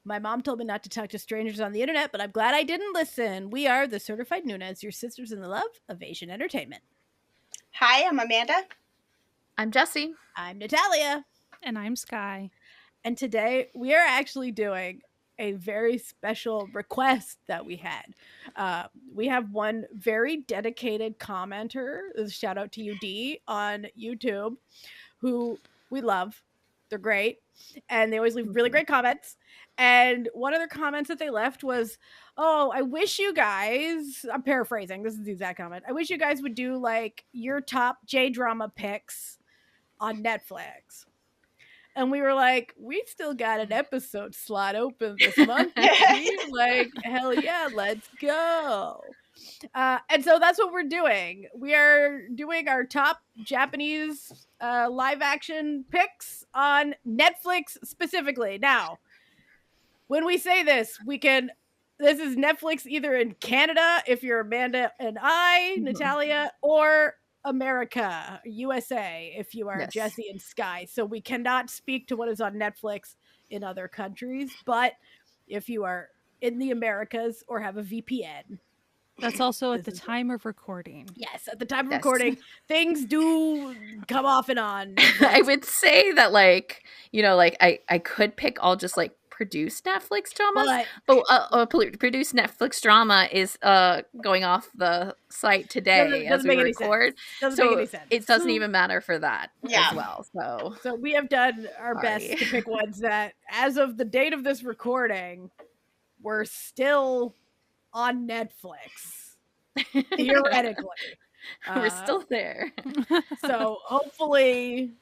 My mom told me not to talk to strangers on the internet, but I'm glad I didn't listen. We are the Certified Noonas, your sisters in the love of Asian entertainment. Hi, I'm Amanda. I'm Jessie. I'm Natalia. And I'm Sky. And today we are actually doing a very special request that we had. We have one very dedicated commenter, shout out to you, D, on YouTube, who we love. They're great. And they always leave really great comments. And one of their comments that they left was, oh, I wish you guys, I'm paraphrasing, this is the exact comment. I wish you guys would do like your top J-drama picks on Netflix. And we were like, we still got an episode slot open this month. Like, hell yeah, let's go. And so that's what we're doing. We are doing our top Japanese live action picks on Netflix specifically. Now, when we say this, this is Netflix either in Canada, if you're Amanda and I, Natalia, or America, USA, if you are Jessie and Sky. So we cannot speak to what is on Netflix in other countries, but if you are in the Americas or have a VPN. That's also at the time of recording. Yes, at the time of recording, things do come off and on. I would say that, like, you know, like I could pick all just like produced Netflix dramas, but produced Netflix drama is going off the site today as we record. Doesn't make any sense. It doesn't even matter for that as well. So we have done our best to pick ones that, as of the date of this recording, were still on Netflix, theoretically. We're still there. So hopefully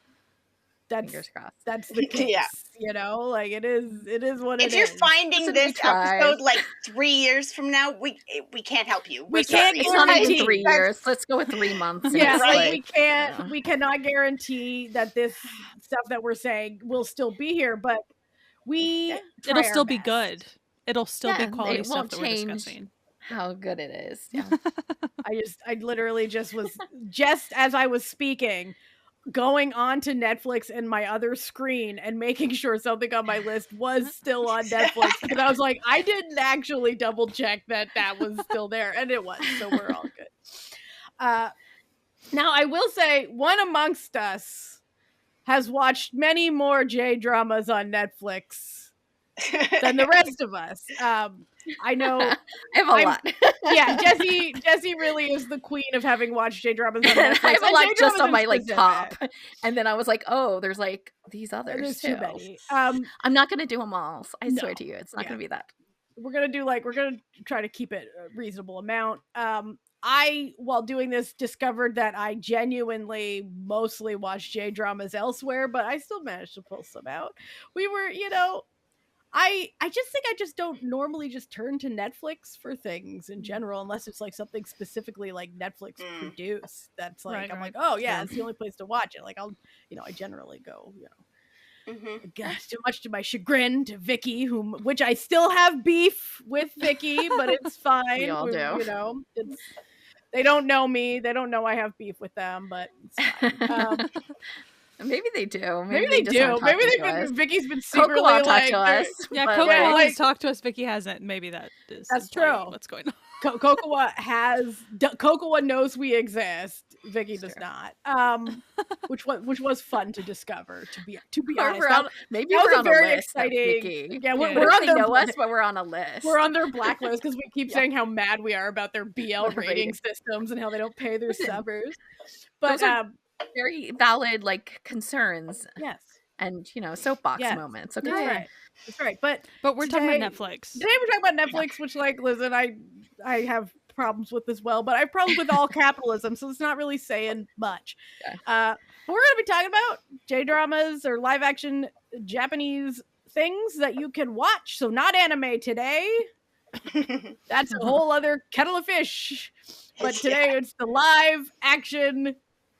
fingers crossed. That's the case. You know, like it is what it is. If you're finding this episode like 3 years from now, we can't help you. We can't. It's not even 3 years. Let's go with 3 months. Yeah, like, we cannot guarantee that this stuff that we're saying will still be here, but it'll still be good. It'll still be quality stuff that we're discussing. How good it is. Yeah. I literally just as I was speaking, going on to Netflix in my other screen and making sure something on my list was still on Netflix, because I was like, I didn't actually double check that was still there, and it was, so we're all good. Now I will say, one amongst us has watched many more J-dramas on Netflix than the rest of us. I know I have a lot. Yeah, Jessie really is the queen of having watched J-dramas on Netflix. I have a lot just on my like top, and then I was like, oh, there's like these others. There's too many. I'm not gonna do them all. So I swear to you, it's not gonna be that. We're gonna try to keep it a reasonable amount. I, while doing this, discovered that I genuinely mostly watch J-dramas elsewhere, but I still managed to pull some out. We were, you know, I just think I just don't normally just turn to Netflix for things in general, unless it's like something specifically like Netflix produced. That's like, I'm like, oh yeah, it's the only place to watch it. Like I generally go, gosh, too much to my chagrin, to Vicky, which I still have beef with Vicky, but it's fine. We all do. You know, they don't know me. They don't know I have beef with them, but it's fine. Maybe they do. Maybe they do. Maybe Vicky's been secretly Cocoa like, to us. Yeah, Cocoa has talked to us. Vicky hasn't. Maybe that's true. What's going on? Cocoa knows we exist. Vicky does not. Which was fun to discover. To be honest, maybe we're on very a list, exciting. Vicky. Yeah, we're on their know us, but we're on a list. We're on their blacklist because we keep saying how mad we are about their BL rating systems and how they don't pay their subbers. But very valid like concerns. Yes. And soapbox moments. Okay. That's right. But we're talking about Netflix. Today we're talking about Netflix, which, like, listen, I have problems with as well, but I have problems with all capitalism, so it's not really saying much. But we're going to be talking about J-dramas or live action Japanese things that you can watch. So not anime today. That's a whole other kettle of fish. But today it's the live action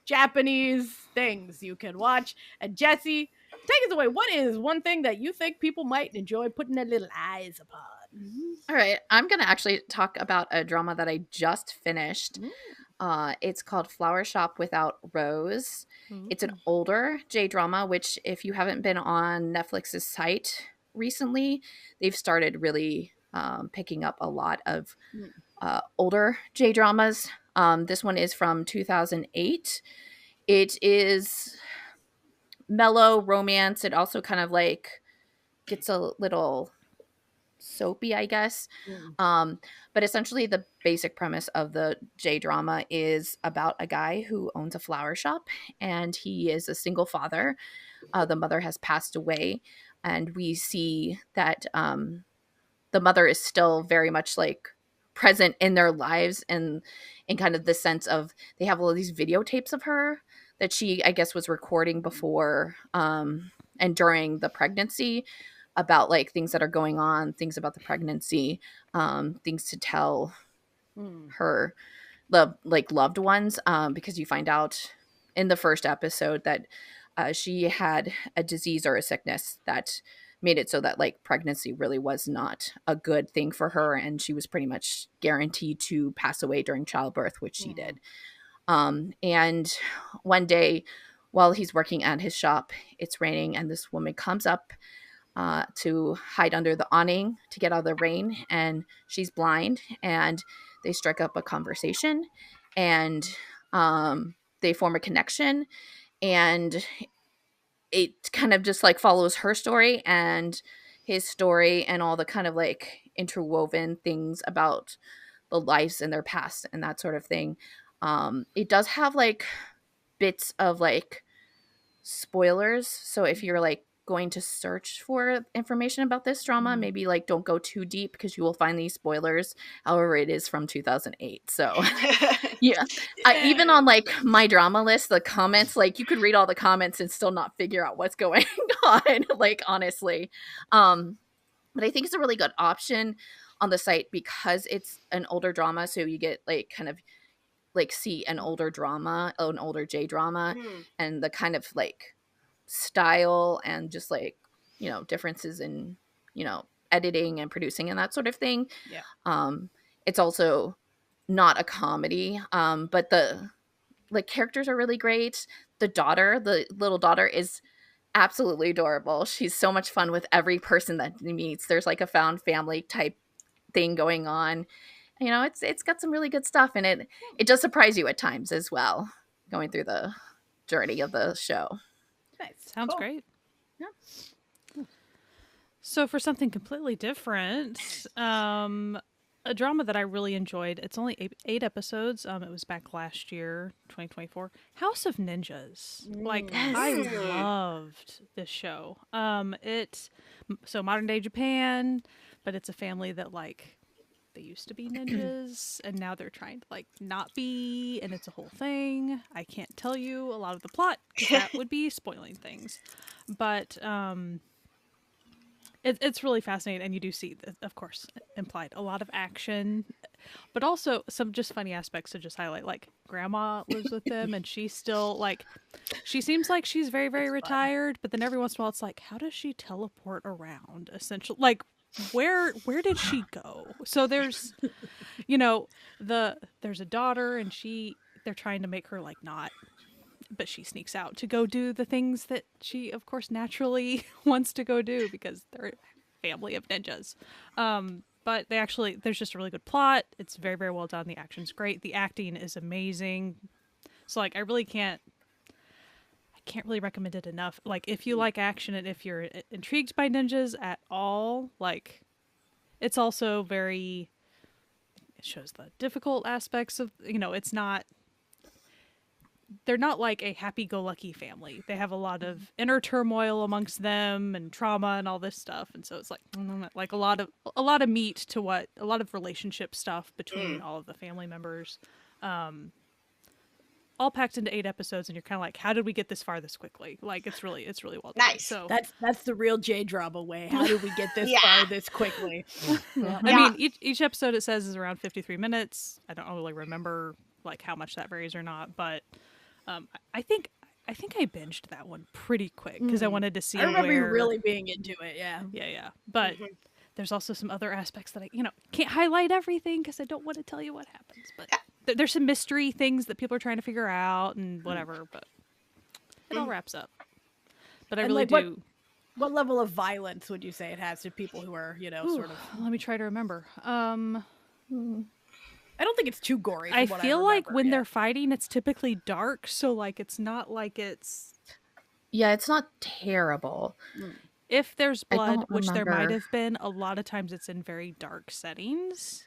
Japanese things you can watch. And Jessie, take us away. What is one thing that you think people might enjoy putting their little eyes upon? All right. I'm going to actually talk about a drama that I just finished. It's called Flowershop Without Rose. It's an older J-drama, which if you haven't been on Netflix's site recently. They've started really picking up a lot of older J-dramas. This one is from 2008. It is mellow romance. It also kind of like gets a little soapy, I guess. But essentially the basic premise of the J-drama is about a guy who owns a flower shop, and he is a single father. The mother has passed away, and we see that the mother is still very much like present in their lives, and in kind of the sense of they have all of these videotapes of her that she, I guess, was recording before and during the pregnancy, about like things that are going on, things about the pregnancy, things to tell her loved ones, because you find out in the first episode that she had a disease or a sickness that made it so that like pregnancy really was not a good thing for her, and she was pretty much guaranteed to pass away during childbirth, which she did. And one day while he's working at his shop, it's raining, and this woman comes up to hide under the awning to get out of the rain, and she's blind, and they strike up a conversation, and they form a connection, and it kind of just like follows her story and his story and all the kind of like interwoven things about the lives in their past and that sort of thing. It does have like bits of like spoilers, so if you're like going to search for information about this drama, maybe like don't go too deep because you will find these spoilers. However, it is from 2008, so yeah. Even on like my drama list, the comments, like you could read all the comments and still not figure out what's going on, like honestly. But I think it's a really good option on the site because it's an older drama, so you get like kind of like see an older J drama, and the kind of like style and just like, you know, differences in, you know, editing and producing and that sort of thing. It's also not a comedy, but the like characters are really great. The little daughter is absolutely adorable. She's so much fun with every person that he meets. There's like a found family type thing going on. You know, it's got some really good stuff, and it does surprise you at times as well, going through the journey of the show. Nice. Sounds great. Yeah. So for something completely different, a drama that I really enjoyed. It's only 8 episodes. It was back last year, 2024. House of Ninjas. Like I loved this show. So modern day Japan, but it's a family that like they used to be ninjas and now they're trying to like not be, and it's a whole thing. I can't tell you a lot of the plot because that would be spoiling things, but it's really fascinating, and you do see, of course, implied a lot of action, but also some just funny aspects to just highlight. Like grandma lives with them, and she's still like, she seems like she's very, very retired, but then every once in a while it's like, how does she teleport around? Essentially, like where did she go? So there's, you know, there's a daughter, and they're trying to make her like not, but she sneaks out to go do the things that she, of course, naturally wants to go do because they're a family of ninjas. But there's just a really good plot. It's very, very well done. The action's great. The acting is amazing. So like, I can't really recommend it enough. Like if you like action and if you're intrigued by ninjas at all, like it's also it shows the difficult aspects of, you know, they're not like a happy-go-lucky family. They have a lot of inner turmoil amongst them and trauma and all this stuff. And so it's like a lot of meat to a lot of relationship stuff between all of the family members. All packed into 8 episodes, and you're kind of like, how did we get this far this quickly? Like it's really well done. Nice. So that's the real J-drama way. How did we get this far this quickly? I mean, each episode it says is around 53 minutes. I don't really remember like how much that varies or not, but I think I binged that one pretty quick because I wanted to see. I remember you really being into it. Yeah. But there's also some other aspects that I, can't highlight everything because I don't want to tell you what happens. But there's some mystery things that people are trying to figure out and whatever. But it all wraps up. But I really do. What level of violence would you say it has to people who are, sort of? Let me try to remember. I don't think it's too gory. I feel like when they're fighting, it's typically dark, so like it's not like it's. Yeah, it's not terrible. If there's blood, which there might have been, a lot of times it's in very dark settings.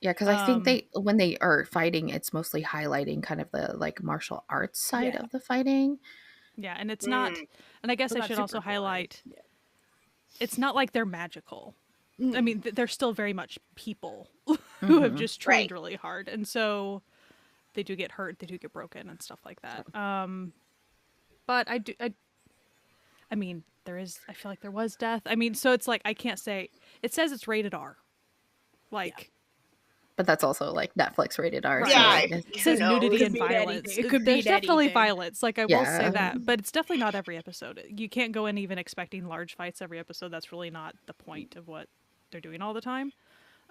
Yeah, because I think when they are fighting, it's mostly highlighting kind of the like martial arts side of the fighting. Yeah, and it's not. And I guess I should also highlight. Yeah. It's not like they're magical. I mean, they're still very much people who have just trained really hard, and so they do get hurt, they do get broken, and stuff like that. But I mean, I feel like there was death. I mean, so it's like I can't say. It says it's rated R, like. But that's also like Netflix rated R. Right. Yeah, so it says nudity and violence. It could be There's definitely violence. Like I will Yeah. say that, but it's definitely not every episode. You can't go in even expecting large fights every episode. That's really not the point of what they're doing all the time.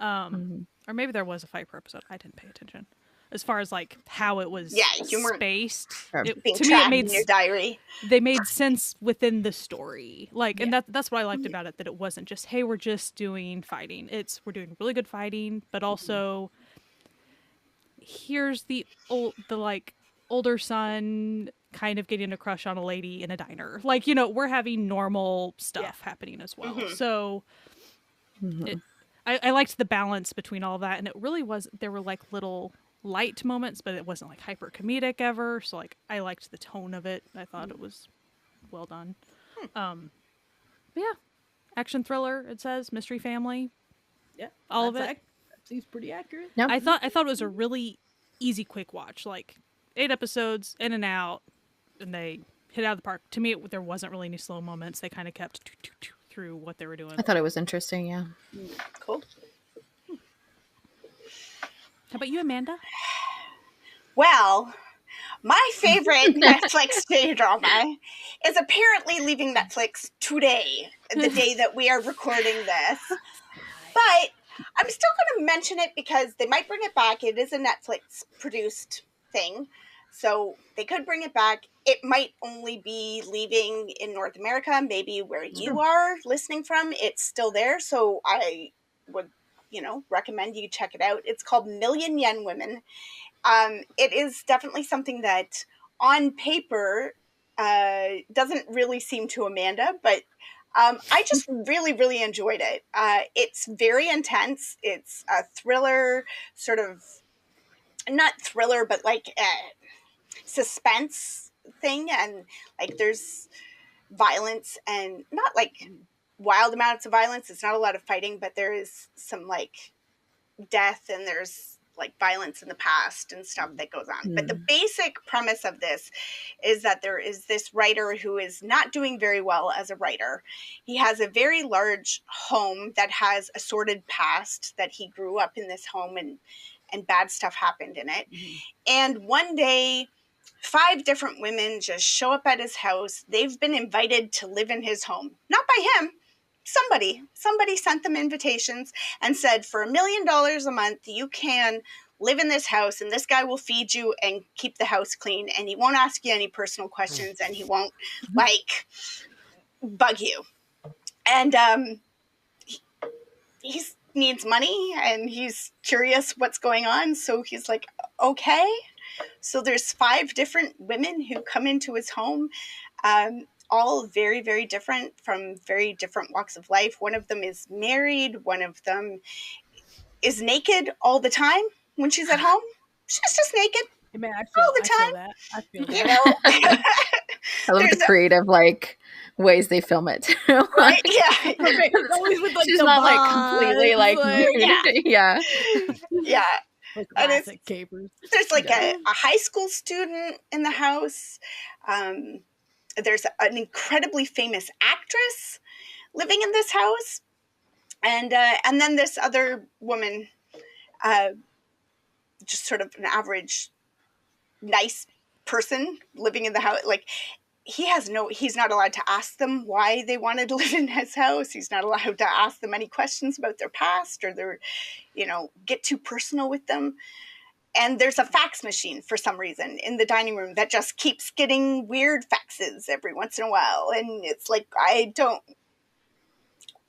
Or maybe there was a fight per episode. I didn't pay attention. As far as like how it was you weren't spaced, being to me it made in your diary. They made sense within the story. Like, and that's what I liked about it. That it wasn't just, hey, we're just doing fighting. We're doing really good fighting, but also here's the older son kind of getting a crush on a lady in a diner. Like, we're having normal stuff happening as well. So I liked the balance between all of that, and it really was. There were like little light moments, but it wasn't like hyper comedic ever. So like I liked the tone of it. I thought it was well done. But yeah, action thriller. It says mystery family. Yeah, all of it. That seems pretty accurate. Yep. I thought it was a really easy, quick watch. Like 8 episodes in and out, and they hit out of the park. To me, there wasn't really any slow moments. They kind of kept through what they were doing. I thought it was interesting. Yeah. Cool. How about you, Amanda? Well, my favorite Netflix J-drama is apparently leaving Netflix today, the day that we are recording this. But I'm still going to mention it because they might bring it back. It is a Netflix-produced thing, so they could bring it back. It might only be leaving in North America, maybe where you are listening from. It's still there, so I would recommend you check it out. It's called Million Yen Women. It is definitely something that on paper doesn't really seem to Amanda, but I just really, really enjoyed it. It's very intense. It's a thriller, sort of, not thriller, but like suspense thing. And like there's violence and not like wild amounts of violence. It's not a lot of fighting, but there is some like death and there's like violence in the past and stuff that goes on. But the basic premise of this is that there is this writer who is not doing very well as a writer. He has a very large home that has a sordid past, that he grew up in this home and bad stuff happened in it. And one day 5 different women just show up at his house. They've been invited to live in his home, not by him. Somebody sent them invitations and said, for $1 million a month, you can live in this house and this guy will feed you and keep the house clean. And he won't ask you any personal questions and he won't bug you. And he needs money and he's curious what's going on. So he's like, okay. So there's 5 different women who come into his home, all very, very different, from very different walks of life. One of them is married. One of them is naked all the time when she's at home. She's just naked all the time. I feel that. You know? I love the creative ways they film it. Right? Yeah. Always with She's not completely yeah. Classic capers. There's a high school student in the house. There's an incredibly famous actress living in this house, and then this other woman, just sort of an average, nice person living in the house. Like he's not allowed to ask them why they wanted to live in his house. He's not allowed to ask them any questions about their past or their, get too personal with them. And there's a fax machine for some reason in the dining room that just keeps getting weird faxes every once in a while. And it's like,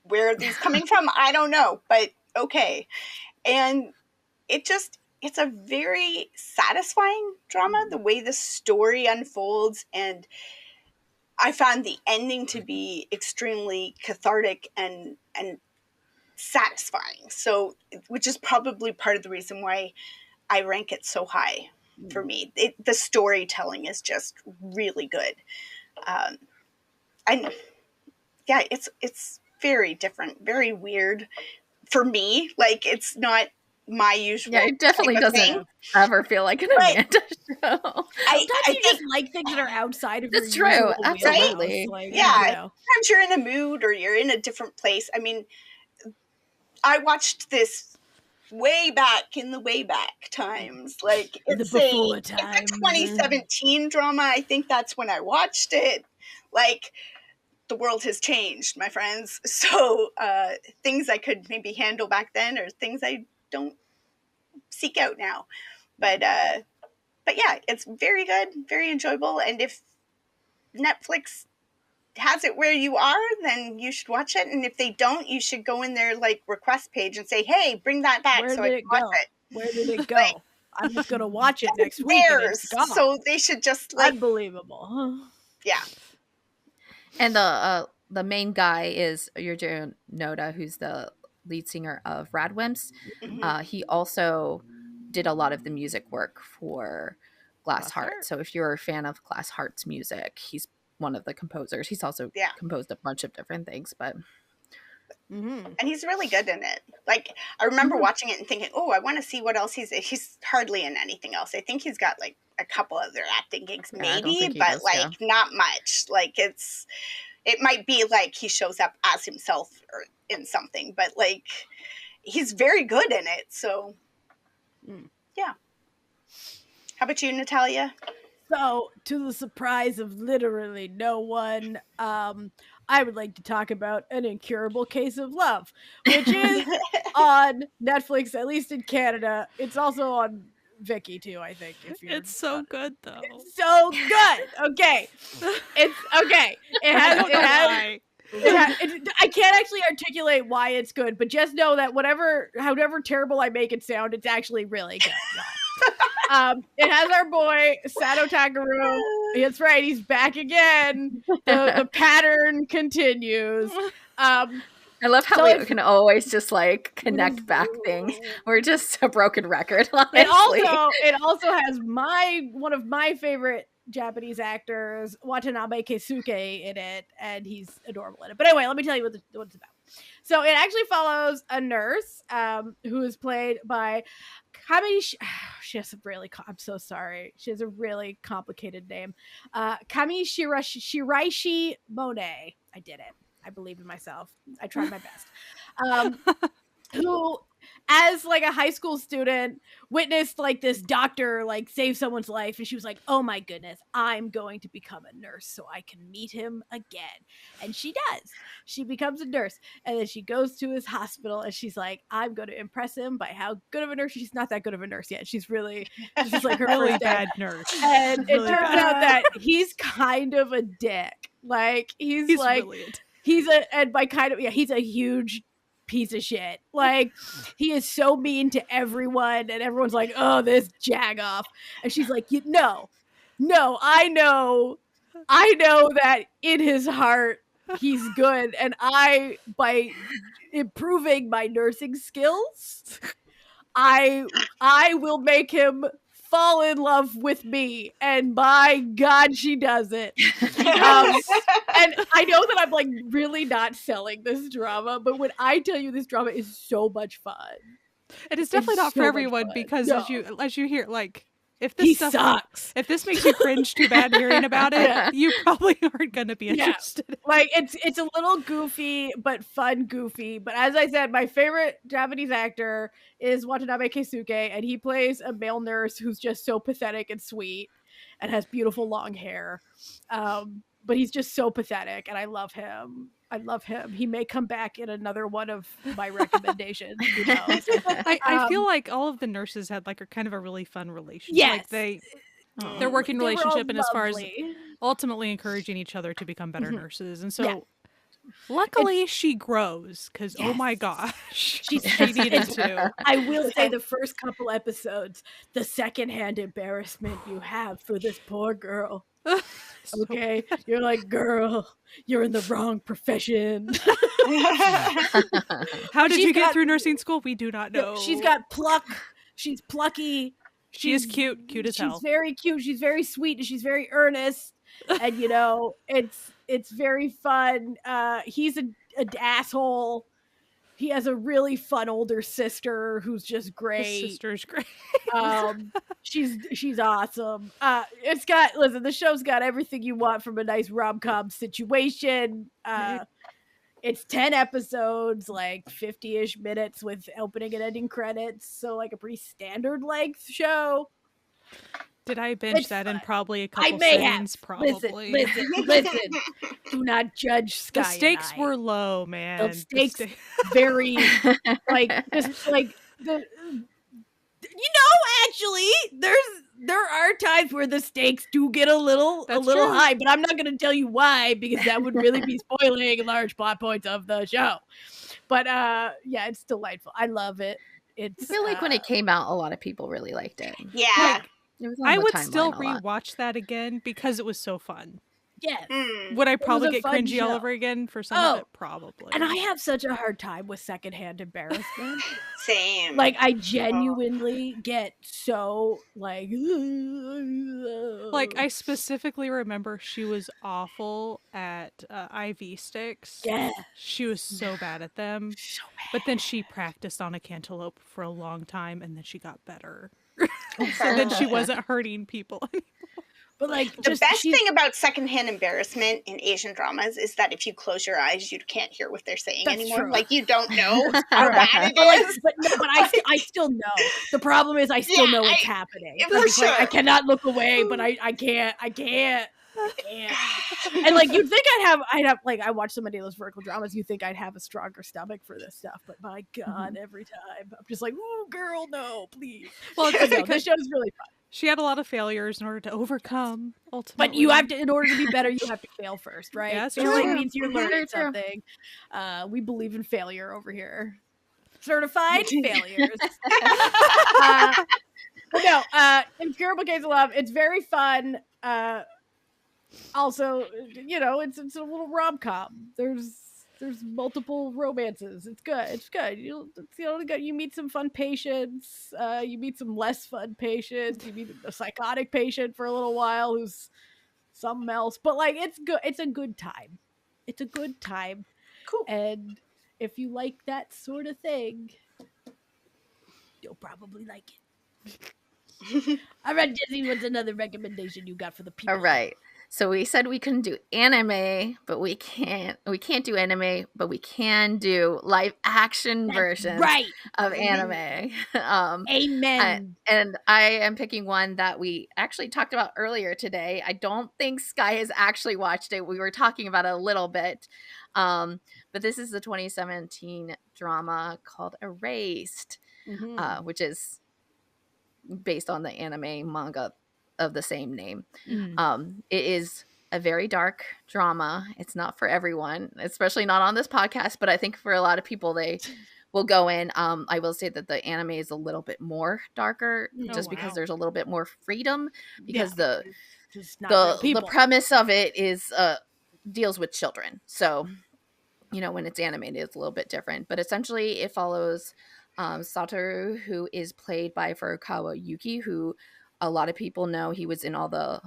where are these coming from? I don't know, but okay. And it's a very satisfying drama, the way the story unfolds. And I found the ending to be extremely cathartic and satisfying. So, which is probably part of the reason why I rank it so high for me. The storytelling is just really good. And yeah, it's very different, very weird for me. Like, it's not my usual. Yeah, it definitely doesn't ever feel like an Amanda show. Sometimes you just like things that are outside of That's your true. usual Absolutely. wheelhouse. Like, yeah, you know. sometimes you're in a mood or you're in a different place. I mean, I watched this way back in the way back times. Like, it's a 2017 drama. I think that's when I watched it. Like, the world has changed, my friends. So things I could maybe handle back then are things I don't seek out now. But yeah, it's very good, very enjoyable. And if Netflix has it where you are, then you should watch it. And if they don't, you should go in their like request page and say, "Hey, bring that back." Where so did I it can go? watch it. Where did it go? I'm just gonna watch it next week. Theirs, so they should just like unbelievable. Yeah. And the main guy is Yujiro Noda, who's the lead singer of Radwimps. Mm-hmm. He also did a lot of the music work for Glass Heart. So if you're a fan of Glass Heart's music, he's one of the composers. He's also composed a bunch of different things, but and he's really good in it. Like, I remember watching it and thinking, "Oh, I want to see what else he's hardly in anything else." I think he's got like a couple other acting gigs, maybe, but like not much. Like, it might be like he shows up as himself or in something, but like he's very good in it. So yeah. How about you, Natalia? So, to the surprise of literally no one, I would like to talk about An Incurable Case of Love, which is on Netflix, at least in Canada. It's also on Viki too, I think. It's so good though. It's so good. Okay, it's okay. I can't actually articulate why it's good, but just know that however terrible I make it sound, it's actually really good. It has our boy Sato Takaru. That's right, he's back again. The pattern continues. I love how we can always just like connect back things. We're just a broken record. Honestly. It also has one of my favorite Japanese actors, Watanabe Keisuke, in it, and he's adorable in it. But anyway, let me tell you what it's about. So it actually follows a nurse who is played by Kami. I'm so sorry. She has a really complicated name. Kami Shiraishi Monet. I did it. I believe in myself. I tried my best. Who, as like a high school student, witnessed like this doctor like save someone's life, and she was like, "Oh my goodness, I'm going to become a nurse so I can meet him again." And she does. She becomes a nurse, and then she goes to his hospital, and she's like, "I'm going to impress him by how good of a nurse." She's not that good of a nurse yet. She's just like her really first bad nurse. And it turns out that he's kind of a dick. Like he's like really he's a huge piece of shit. Like, he is so mean to everyone, and everyone's like, "Oh, this jagoff," and she's like, no, I know that in his heart he's good, and by improving my nursing skills, I will make him fall in love with me, and by God, she does it. And I know that I'm like really not selling this drama, but when I tell you this drama is so much fun, it is definitely not for everyone because as you hear, like, if this sucks, if this makes you cringe too bad hearing about it, you probably aren't going to be interested. Like, it's a little goofy, but fun goofy. But as I said, my favorite Japanese actor is Watanabe Keisuke, and he plays a male nurse who's just so pathetic and sweet and has beautiful long hair. But he's just so pathetic, and I love him. I love him. He may come back in another one of my recommendations. Who knows? I feel like all of the nurses had like a kind of a really fun relationship. Yes. Like Oh. their working They were all relationship, and as far as lovely. ultimately encouraging each other to become better Mhm. nurses. And so Yeah. luckily she grows because oh my Yes. gosh, She's she needed to. I will say the first couple episodes, the secondhand embarrassment you have for this poor girl. So Okay, you're like, girl, you're in the wrong profession. how did She's you get got- through nursing school? We do not know. She's got pluck. She's plucky. She is cute as hell. She's very cute. She's very sweet, and she's very earnest. And you know, it's very fun. He's an asshole. He has a really fun older sister who's just His great. sister's great. She's awesome. Listen, the show's got everything you want from a nice rom-com situation. It's 10 episodes, like 50-ish minutes with opening and ending credits, so like a pretty standard length show. Did I binge It's that in fun. probably a I couple may sittings? have. Probably. Listen. Do not judge Sky. The stakes and I. were low, man. The stakes very like just like the. You know, actually, there are times where the stakes do get a little That's true. high, but I'm not going to tell you why because that would really be spoiling large plot points of the show. But yeah, it's delightful. I love it. I feel like when it came out, a lot of people really liked it. Yeah. Like, It was on I the would timeline still a lot. rewatch that again because it was so fun. Yes. Would I was probably a get fun cringy all show. over again for some Oh. of it? Probably. And I have such a hard time with secondhand embarrassment. Same. Like I genuinely get so like I specifically remember she was awful at IV sticks. Yeah. She was so bad at them. So But then she practiced on a cantaloupe for a long time and then she got better. So then she wasn't hurting people. But like the best thing about secondhand embarrassment in Asian dramas is that if you close your eyes, you can't hear what they're saying That's anymore. true. Like you don't know how bad it But like, is. but I still know. The problem is I still know it's happening. for Like, it's like, sure. I cannot look away, but I can't. And like you'd think I'd have like I watch so many of those vertical dramas, you think I'd have a stronger stomach for this stuff, but my God, every time I'm just like, ooh, girl, no, please. Well, it's But no, because this show's really fun. she had a lot of failures in order to overcome, ultimately. But you have to, in order to be better, you have to fail first, right? Yeah, that's Failing true. means you're learning something. We believe in failure over here. Certified failures. But no, Incurable Case of Love. It's very fun. Also, you know, it's a little rom-com. There's multiple romances. It's good. It's good. You meet some fun patients. You meet some less fun patients. You meet a psychotic patient for a little while who's something else. But like, it's good. It's a good time. It's a good time. Cool. And if you like that sort of thing, you'll probably like it. All right, Jessie, what's another recommendation you got for the people? All right. So we said we couldn't do anime, but we can't do anime, but we can do live action versions of anime. Amen. And I am picking one that we actually talked about earlier today. I don't think Sky has actually watched it. We were talking about it a little bit. But this is the 2017 drama called Erased, which is based on the anime manga of the same name. It is a very dark drama. It's not for everyone, especially not on this podcast, but I think for a lot of people they will go in. I will say that the anime is a little bit more darker because there's a little bit more freedom because the premise of it is deals with children. So, you know, when it's animated, it's a little bit different, but essentially it follows Satoru, who is played by Furukawa Yuki, who a lot of people know. He was in all the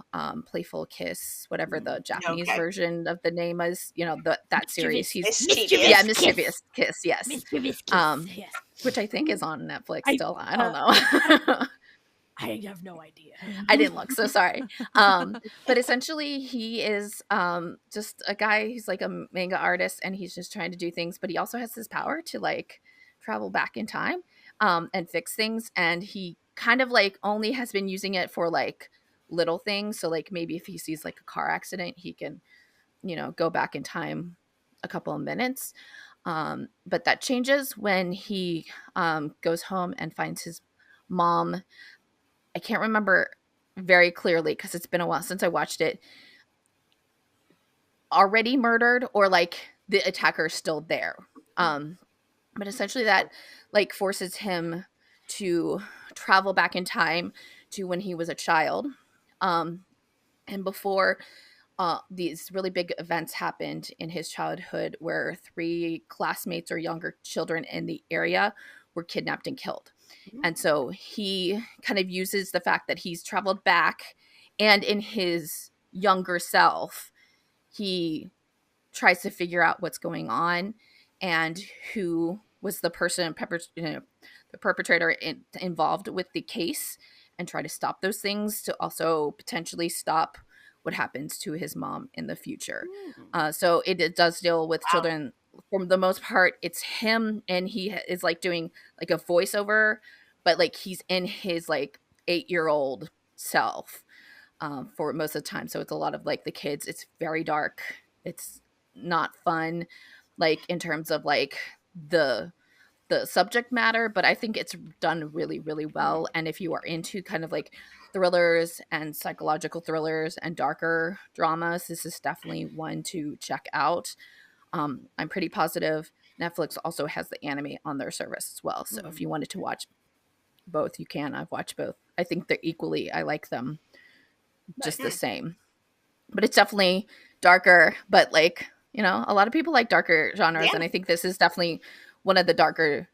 Playful Kiss, whatever the Japanese version of the name is, you know, that series. He's Mischievous Kiss, yes. Mischievous Kiss, yes. Which I think is on Netflix still. I don't know. I have no idea. I didn't look, so sorry. But essentially he is just a guy who's like a manga artist and he's just trying to do things, but he also has this power to like travel back in time and fix things, and he kind of like only has been using it for like little things. So like maybe if he sees like a car accident, he can, you know, go back in time a couple of minutes. But that changes when he goes home and finds his mom. I can't remember very clearly because it's been a while since I watched it. Already murdered, or like the attacker is still there. But essentially that like forces him to travel back in time to when he was a child. And before these really big events happened in his childhood where 3 classmates or younger children in the area were kidnapped and killed. And so he kind of uses the fact that he's traveled back, and in his younger self, he tries to figure out what's going on and who was the person, the perpetrator involved with the case, and try to stop those things to also potentially stop what happens to his mom in the future. So it does deal with children. For the most part, it's him, and he is like doing like a voiceover, but like he's in his like 8-year-old self for most of the time. So it's a lot of like the kids. It's very dark. It's not fun, like in terms of like the subject matter, but I think it's done really, really well. And if you are into kind of like thrillers and psychological thrillers and darker dramas, this is definitely one to check out. I'm pretty positive Netflix also has the anime on their service as well. So if you wanted to watch both, you can. I've watched both. I think they're equally, I like them just the same. But it's definitely darker, but like, you know, a lot of people like darker genres. And I think this is definitely one of the darker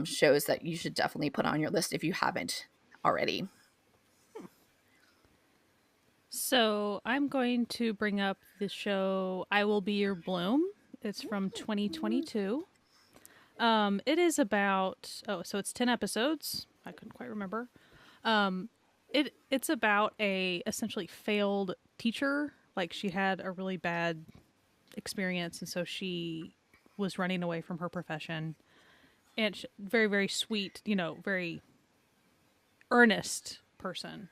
shows that you should definitely put on your list if you haven't already. So I'm going to bring up the show I Will Be Your Bloom. It's from 2022. It is about, so it's 10 episodes. I couldn't quite remember. It's about a essentially failed teacher. Like she had a really bad experience, and so she was running away from her profession. And very, very sweet, you know, very earnest person.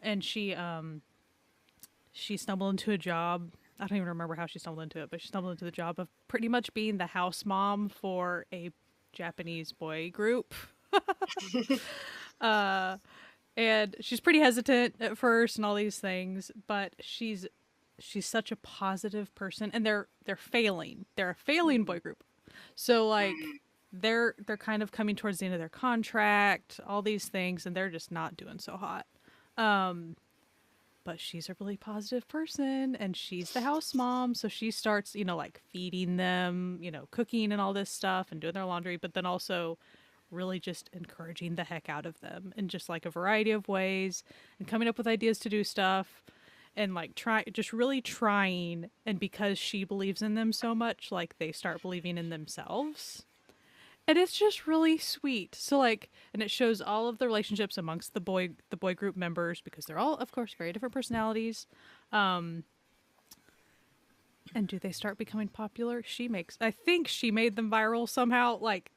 And she stumbled into a job. I don't even remember how she stumbled into it, but she stumbled into the job of pretty much being the house mom for a Japanese boy group. And she's pretty hesitant at first and all these things, but she's such a positive person, and they're failing. They're a failing boy group. So like they're kind of coming towards the end of their contract, all these things, and they're just not doing so hot. But she's a really positive person, and she's the house mom, so she starts, you know, like feeding them, you know, cooking and all this stuff and doing their laundry, but then also really just encouraging the heck out of them in just like a variety of ways and coming up with ideas to do stuff and like just really trying. And because she believes in them so much, like they start believing in themselves. And it's just really sweet. So like, and it shows all of the relationships amongst the boy group members, because they're all, of course, very different personalities. And do they start becoming popular? I think she made them viral somehow. Like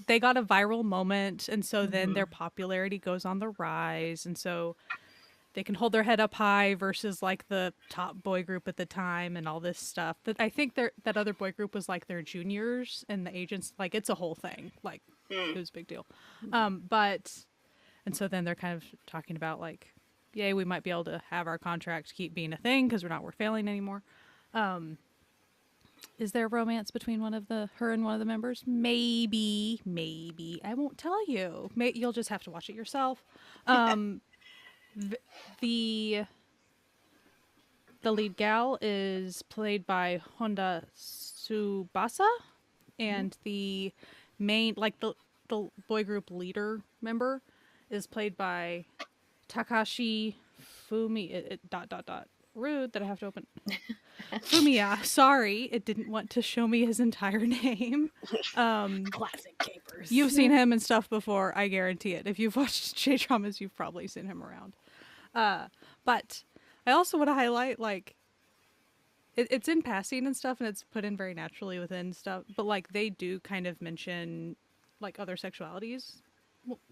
they got a viral moment, and so then their popularity goes on the rise, and so they can hold their head up high versus like the top boy group at the time and all this stuff. That I think that other boy group was like their juniors, and the agents, like it's a whole thing. Like it was a big deal. But and so then they're kind of talking about like, yay, we might be able to have our contract keep being a thing because we're failing anymore. Is there romance between her and one of the members? Maybe. I won't tell you. You'll just have to watch it yourself. The lead gal is played by Honda Tsubasa, and the main, like the boy group leader member, is played by Takashi Fumi. Rude that I have to open. Fumiya, sorry, it didn't want to show me his entire name. Classic capers. You've seen him and stuff before, I guarantee it. If you've watched Jdramas, you've probably seen him around. But I also want to highlight, like, it's in passing and stuff, and it's put in very naturally within stuff, but like they do kind of mention like other sexualities,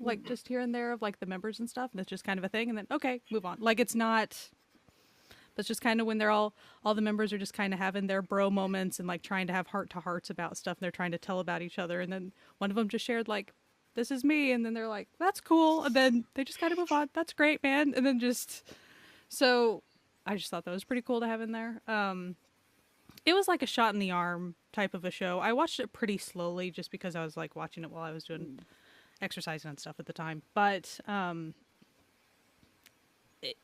like just here and there of like the members and stuff, and it's just kind of a thing, and then okay, move on. Like it's not That's just kind of when they're all the members are just kind of having their bro moments and like trying to have heart to hearts about stuff. And they're trying to tell about each other. And then one of them just shared like, this is me. And then they're like, that's cool. And then they just kind of move on. That's great, man. And then just, so I just thought that was pretty cool to have in there. It was like a shot in the arm type of a show. I watched it pretty slowly just because I was like watching it while I was doing exercising and stuff at the time. But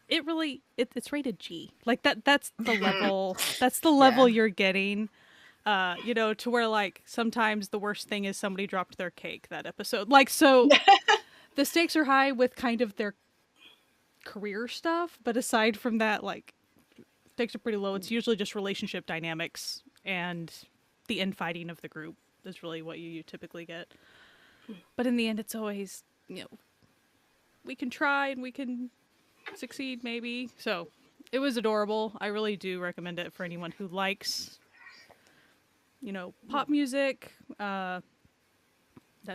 it really it's rated G. Like that's the level you're getting. You know, to where like sometimes the worst thing is somebody dropped their cake that episode. Like, so the stakes are high with kind of their career stuff, but aside from that, like, stakes are pretty low. It's usually just relationship dynamics and the infighting of the group is really what you typically get. But in the end, it's always, you know, we can try and we can succeed maybe. So it was adorable. I really do recommend it for anyone who likes, you know, pop music, that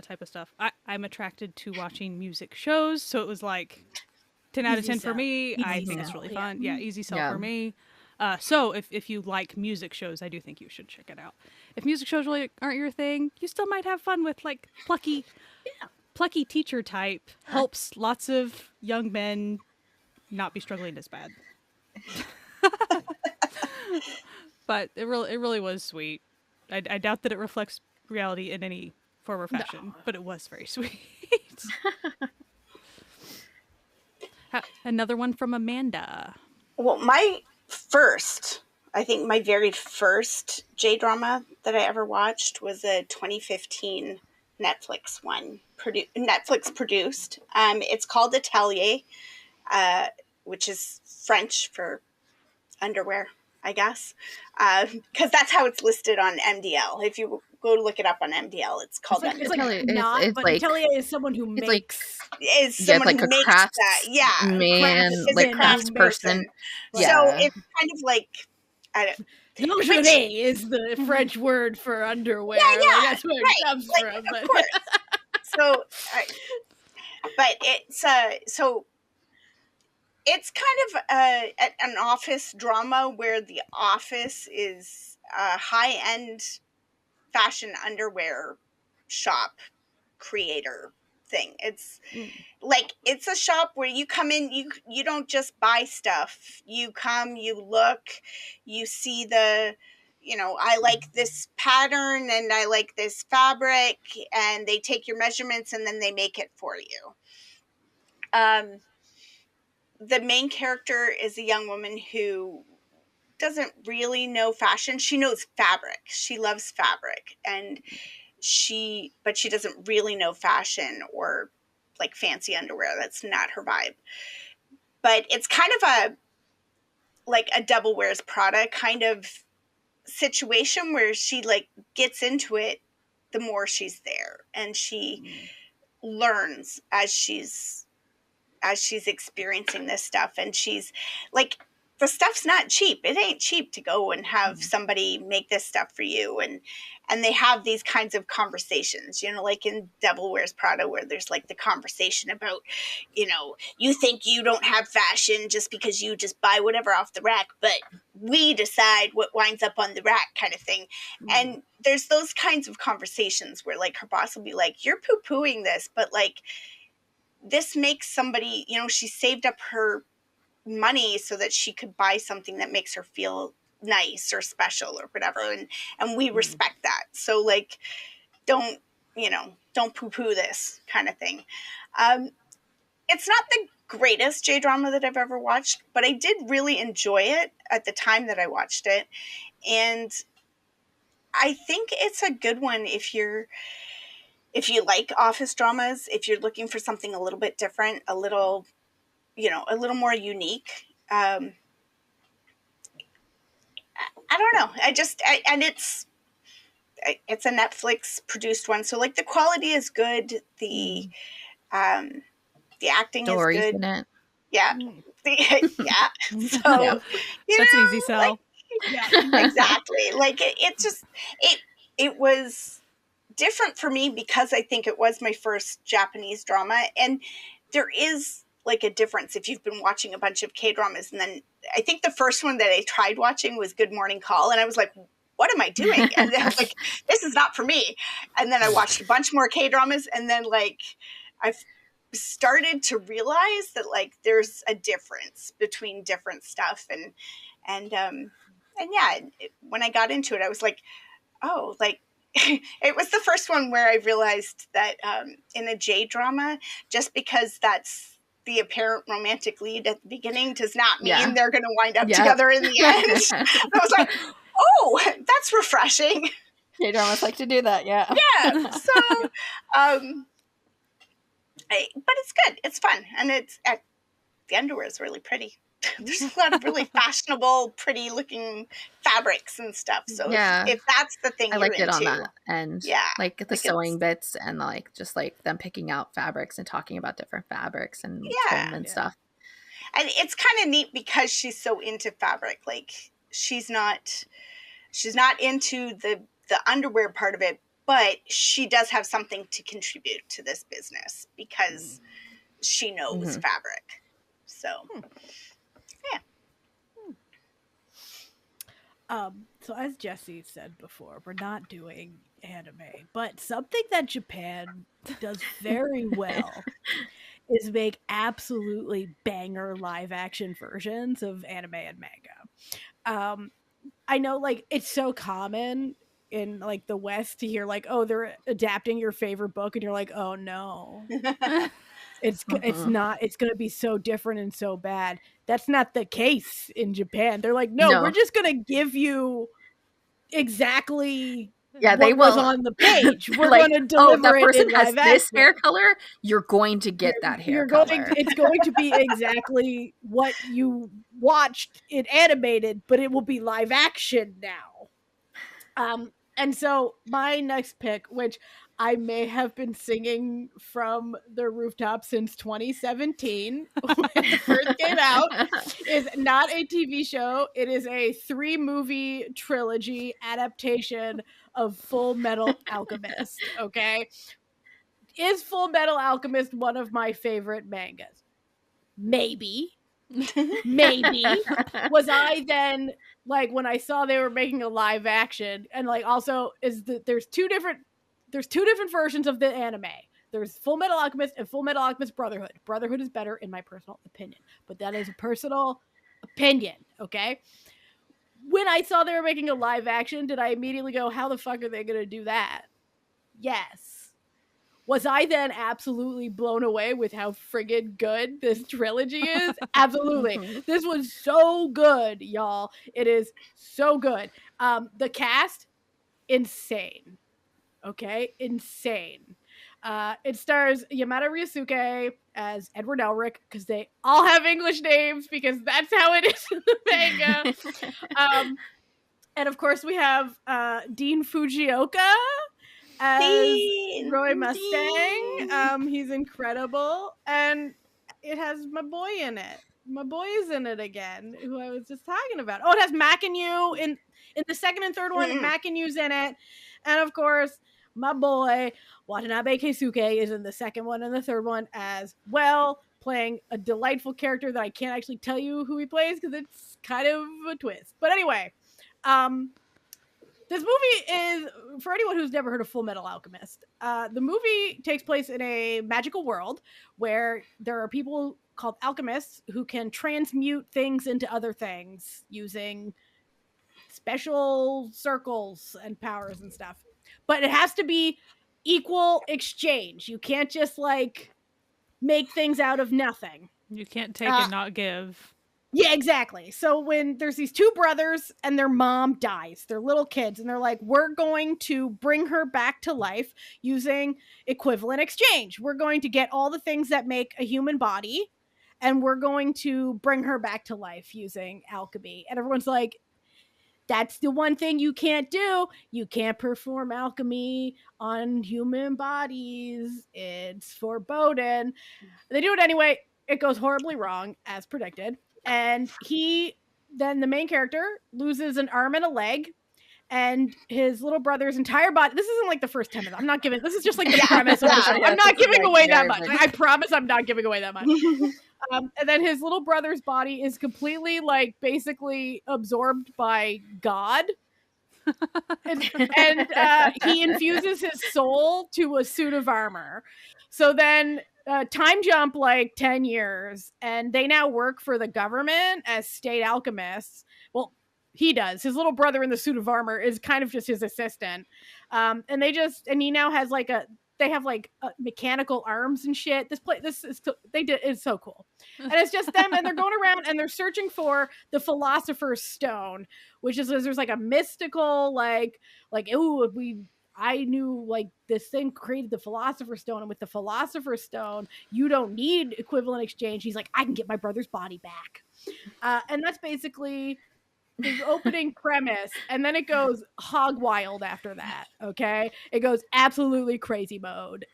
type of stuff. I'm attracted to watching music shows, so it was like 10 out of 10 for me. I think it's really fun. Yeah, easy sell for me. So if you like music shows, I do think you should check it out. If music shows really aren't your thing, you still might have fun with like plucky teacher type. Helps lots of young men not be struggling as bad. But it really was sweet. I doubt that it reflects reality in any form or fashion, but it was very sweet. Another one from Amanda. Well, I think my very first J-drama that I ever watched was a 2015 Netflix one, Netflix produced. It's called Atelier, which is French for underwear, I guess, because that's how it's listed on MDL. If you go to look it up on MDL, it's called It's but like, Atelier is someone who makes. Is someone like who a makes crafts that. Yeah, man, like crafts person. Yeah. So it's kind of like, lingerie is the French word for underwear. Yeah, like, that's where it comes from. But. Of course. So, but it's so it's kind of an office drama where the office is a high-end fashion underwear shop creator thing. It's like, it's a shop where you come in, you don't just buy stuff. You come, you look, you see the, you know, I like this pattern and I like this fabric, and they take your measurements and then they make it for you. The main character is a young woman who doesn't really know fashion. She knows fabric. She loves fabric, and but she doesn't really know fashion or like fancy underwear. That's not her vibe. But it's kind of a Devil Wears Prada kind of situation where she like gets into it the more she's there, and she learns as she's experiencing this stuff. And she's like, the stuff's not cheap. It ain't cheap to go and have somebody make this stuff for you. And they have these kinds of conversations, you know, like in Devil Wears Prada, where there's like the conversation about, you know, you think you don't have fashion just because you just buy whatever off the rack, but we decide what winds up on the rack, kind of thing. And there's those kinds of conversations where like her boss will be like, you're poo-pooing this, but like, this makes somebody, you know, she saved up her money so that she could buy something that makes her feel nice or special or whatever. And we respect that. So like, don't poo-poo this kind of thing. It's not the greatest J-drama that I've ever watched, but I did really enjoy it at the time that I watched it. And I think it's a good one if you like office dramas, if you're looking for something a little bit different, a little more unique. I don't know. And it's a Netflix produced one. So like the quality is good. The acting Stories is good. in it. Yeah. Yeah. So, that's an easy sell. Like, yeah, exactly. Like it was different for me because I think it was my first Japanese drama, and there is like a difference if you've been watching a bunch of K-dramas. And then I think the first one that I tried watching was Good Morning Call, and I was like, what am I doing? And then I was like, this is not for me. And then I watched a bunch more K-dramas, and then like I've started to realize that like there's a difference between different stuff, and yeah, when I got into it, I was like, oh, like it was the first one where I realized that in a J-drama, just because that's the apparent romantic lead at the beginning does not mean they're going to wind up together in the end. I was like, oh, that's refreshing. J-dramas like to do that, yeah. Yeah, so, but it's good. It's fun. And the underwear is really pretty. There's a lot of really fashionable, pretty looking fabrics and stuff. So if that's the thing I you're liked it into, on that end. Like the sewing bits and like just like them picking out fabrics and talking about different fabrics and tone and stuff. And it's kind of neat because she's so into fabric. Like she's not into the underwear part of it, but she does have something to contribute to this business because she knows fabric. So so as Jessie said before, we're not doing anime, but something that Japan does very well is make absolutely banger live action versions of anime and manga. I know like it's so common in like the West to hear like, oh, they're adapting your favorite book, and you're like, oh no. It's not, it's going to be so different and so bad. That's not the case in Japan. They're like, no. We're just going to give you exactly what was on the page. We're like, going to deliver that person it has this hair color. You're going to get that hair color. It's going to be exactly what you watched it animated, but it will be live action now. And so my next pick, which I may have been singing from the rooftop since 2017 when it first came out, is not a TV show. It is a 3-movie trilogy adaptation of FullMetal Alchemist, okay? Is FullMetal Alchemist one of my favorite mangas? Maybe. Maybe. Was I then, like, when I saw they were making a live action, and like also there's two different versions of the anime. There's FullMetal Alchemist and FullMetal Alchemist Brotherhood. Brotherhood is better in my personal opinion, but that is a personal opinion, okay? When I saw they were making a live action, did I immediately go, how the fuck are they going to do that? Yes. Was I then absolutely blown away with how friggin' good this trilogy is? Absolutely. This was so good, y'all. It is so good. The cast, insane. Okay? Insane. It stars Yamada Ryusuke as Edward Elric, because they all have English names, because that's how it is in the manga. And of course we have Dean Fujioka as Roy Mustang. He's incredible. And it has my boy in it. My boy is in it again, who I was just talking about. Oh, it has Makinyu in the second and third one. Makinyu's in it. And of course, my boy Watanabe Keisuke is in the second one and the third one as well, playing a delightful character that I can't actually tell you who he plays because it's kind of a twist. But anyway, this movie is, for anyone who's never heard of FullMetal Alchemist, the movie takes place in a magical world where there are people called alchemists who can transmute things into other things using special circles and powers and stuff. But it has to be equal exchange. You can't just like make things out of nothing. You can't take and not give. Yeah, exactly. So when there's these two brothers and their mom dies, they're little kids, and they're like, we're going to bring her back to life using equivalent exchange. We're going to get all the things that make a human body, and we're going to bring her back to life using alchemy. And everyone's like, that's the one thing you can't do. You can't perform alchemy on human bodies. It's forbidden. They do it anyway. It goes horribly wrong, as predicted. And then the main character loses an arm and a leg, and his little brother's entire body. This isn't like the first 10 minutes. I'm not giving. This is just like the premise of the show. I'm not giving away that much. I promise I'm not giving away that much. And then his little brother's body is completely like basically absorbed by God. And he infuses his soul to a suit of armor. So then time jump like 10 years, and they now work for the government as state alchemists. Well, he does. His little brother in the suit of armor is kind of just his assistant. And he now has like they have like mechanical arms and shit. It's so cool. And it's just them, and they're going around and they're searching for the Philosopher's Stone, which is there's like a mystical I knew like this thing created the Philosopher's Stone, and with the Philosopher's Stone you don't need equivalent exchange. He's like, I can get my brother's body back. And that's basically the opening premise, and then it goes hog wild after that. Okay, it goes absolutely crazy mode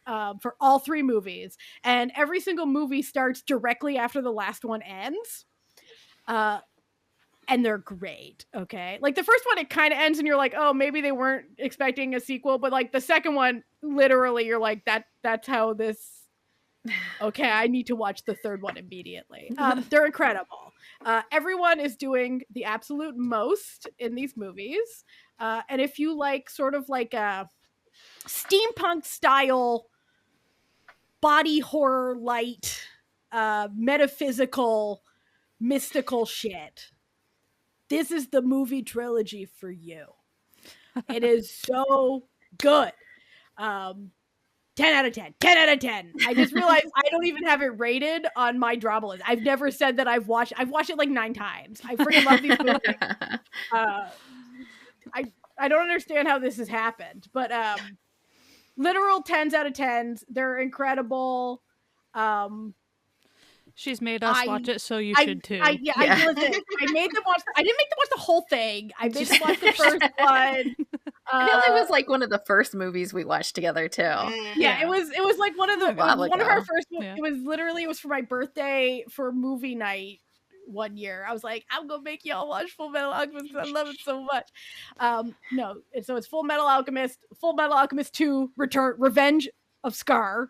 for all 3 movies, and every single movie starts directly after the last one ends. And they're great. Okay, like the first one, it kind of ends and you're like, oh, maybe they weren't expecting a sequel, but like the second one, literally you're like, that's how this. Okay, I need to watch the third one immediately. They're incredible. Everyone is doing the absolute most in these movies, and if you like sort of like a steampunk style body horror light metaphysical mystical shit, this is the movie trilogy for you. It is so good. 10 out of 10. 10 out of 10. I just realized I don't even have it rated on my drama list. I've never said that I've watched it like 9 times. I freaking love these movies. I don't understand how this has happened, but literal 10s out of 10s. They're incredible. She's made us watch it, so you should too. I made them watch. I didn't make them watch the whole thing. I made them watch the first one. I feel it was like one of the first movies we watched together too. Yeah, it was like one of our first. Yeah. It was for my birthday for movie night one year. I was like, I'm gonna make y'all watch FullMetal Alchemist because I love it so much. No, so it's FullMetal Alchemist, FullMetal Alchemist 2, Revenge of Scar.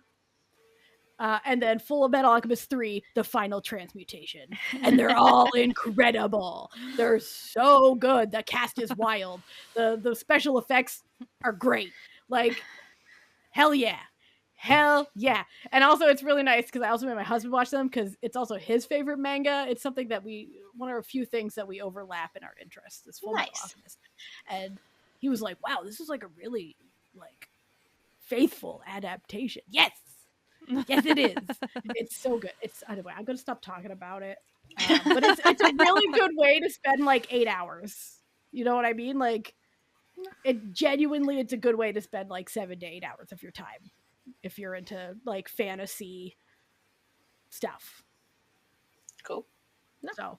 And then FullMetal Alchemist 3, The Final Transmutation. And they're all incredible. They're so good. The cast is wild. The special effects are great. Like, hell yeah. Hell yeah. And also it's really nice because I also made my husband watch them because it's also his favorite manga. It's something that one of a few things that we overlap in our interests is FullMetal Alchemist. And he was like, wow, this is like a really like faithful adaptation. Yes, it is. It's so good. Anyway, I'm gonna stop talking about it. But it's a really good way to spend like 8 hours. You know what I mean? Like, it's a good way to spend like 7 to 8 hours of your time if you're into like fantasy stuff. Cool. So,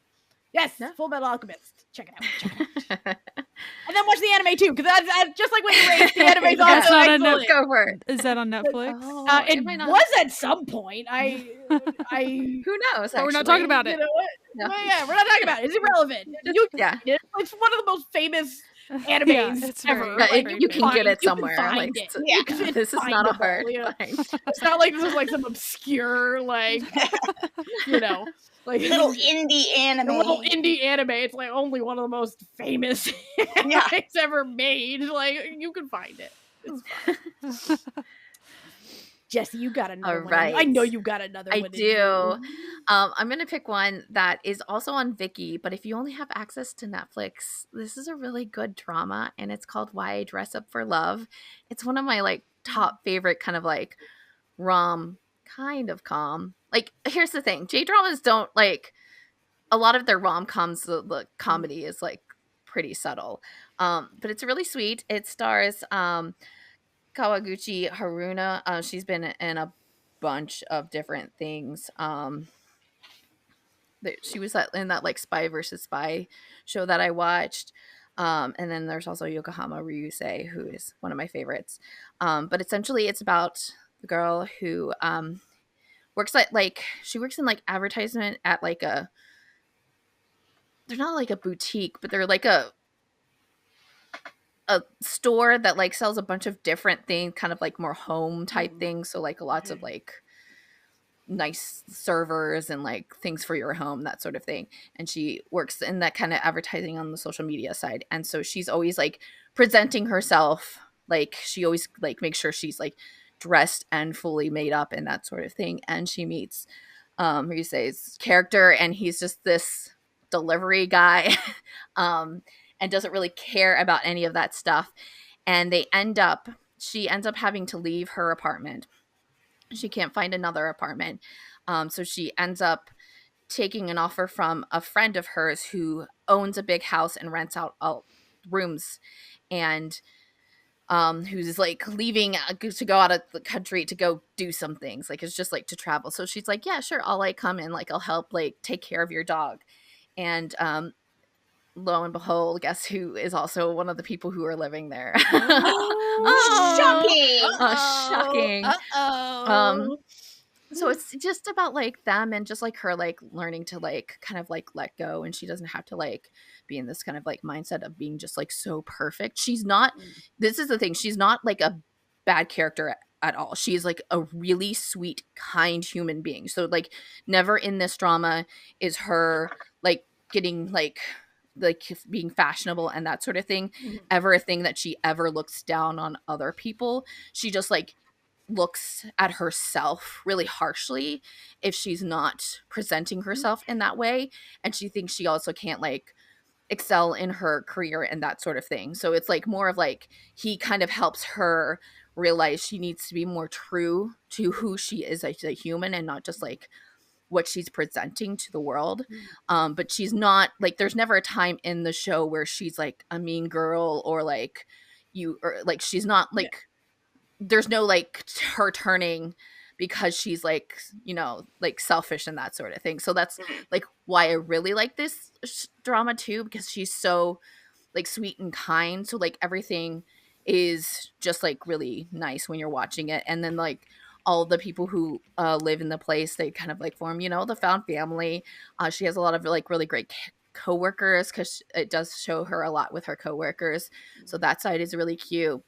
yes, FullMetal Alchemist. Check it out. And then watch the anime too, because that's just like when you raised the anime's also excellent. Go for it. Is that on Netflix? It was at some point. Who knows? We're not talking about it. You know what? No. Well, yeah, we're not talking about it. It's irrelevant. It's one of the most famous animes ever. You can get it somewhere. Find it. This is not a hard find. It's not like this is like some obscure like like little indie anime. It's like only one of the most famous animes ever made. Like, you can find it. It's fine. Jessie, you got another one. I know you got another one. I do. I'm going to pick one that is also on Viki, but if you only have access to Netflix, this is a really good drama, and it's called Why I Dress Up for Love. It's one of my like top favorite kind of like rom kind of com. Like, here's the thing. Jdramas don't like a lot of their rom-coms, the comedy is like pretty subtle. But it's really sweet. It stars Kawaguchi Haruna. She's been in a bunch of different things. She was in that like Spy versus Spy show that I watched. And then there's also Yokohama Ryusei, who is one of my favorites. But essentially it's about the girl who works at like, she works in like advertisement at like they're not like a boutique, but they're like a store that like sells a bunch of different things, kind of like more home type things. So like lots of like nice servers and like things for your home, that sort of thing. And she works in that kind of advertising on the social media side. And so she's always like presenting herself, like she always like makes sure she's like dressed and fully made up and that sort of thing. And she meets who you say is character, and he's just this delivery guy and doesn't really care about any of that stuff. And she ends up having to leave her apartment. She can't find another apartment. So she ends up taking an offer from a friend of hers who owns a big house and rents out rooms, and who's like leaving to go out of the country to go do some things. Like it's just like to travel. So she's like, yeah, sure. I'll like come in, like I'll help like take care of your dog. And lo and behold, guess who is also one of the people who are living there. Shocking. Shocking. Uh-oh. So it's just about like them and just like her like learning to like kind of like let go, and she doesn't have to like be in this kind of like mindset of being just like so perfect. She's not, this is the thing, she's not like a bad character at all. She's like a really sweet, kind human being. So like never in this drama is her like getting like being fashionable and that sort of thing ever a thing that she ever looks down on other people. She just like looks at herself really harshly if she's not presenting herself in that way, and she thinks she also can't like excel in her career and that sort of thing. So it's like more of like he kind of helps her realize she needs to be more true to who she is as a human and not just like what she's presenting to the world. But she's not like, there's never a time in the show where she's like a mean girl or like she's not like there's no like her turning because she's like, you know, like selfish and that sort of thing. So that's like why I really like this drama too, because she's so like sweet and kind. So like everything is just like really nice when you're watching it. And then like all the people who live in the place, they kind of like form, you know, the found family. She has a lot of like really great co-workers because it does show her a lot with her co-workers. So that side is really cute.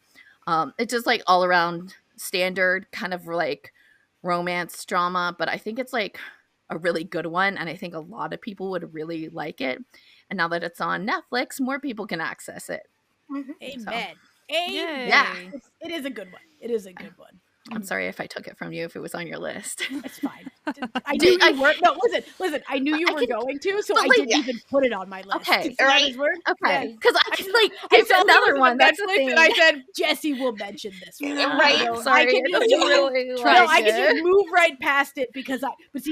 It's just like all around standard kind of like romance drama, but I think it's like a really good one, and I think a lot of people would really like it. And now that it's on Netflix, more people can access it. Amen. So. Amen. Yeah. It is a good one. It is a good one. I'm sorry if I took it from you if it was on your list. It's fine. I knew you were. No, listen. I knew you were going to, so I like, didn't even put it on my list. Okay, right. Okay, because I can like it's another one. That's the thing. And I said Jessie will mention this one. Right. Sorry, I can just move right past it because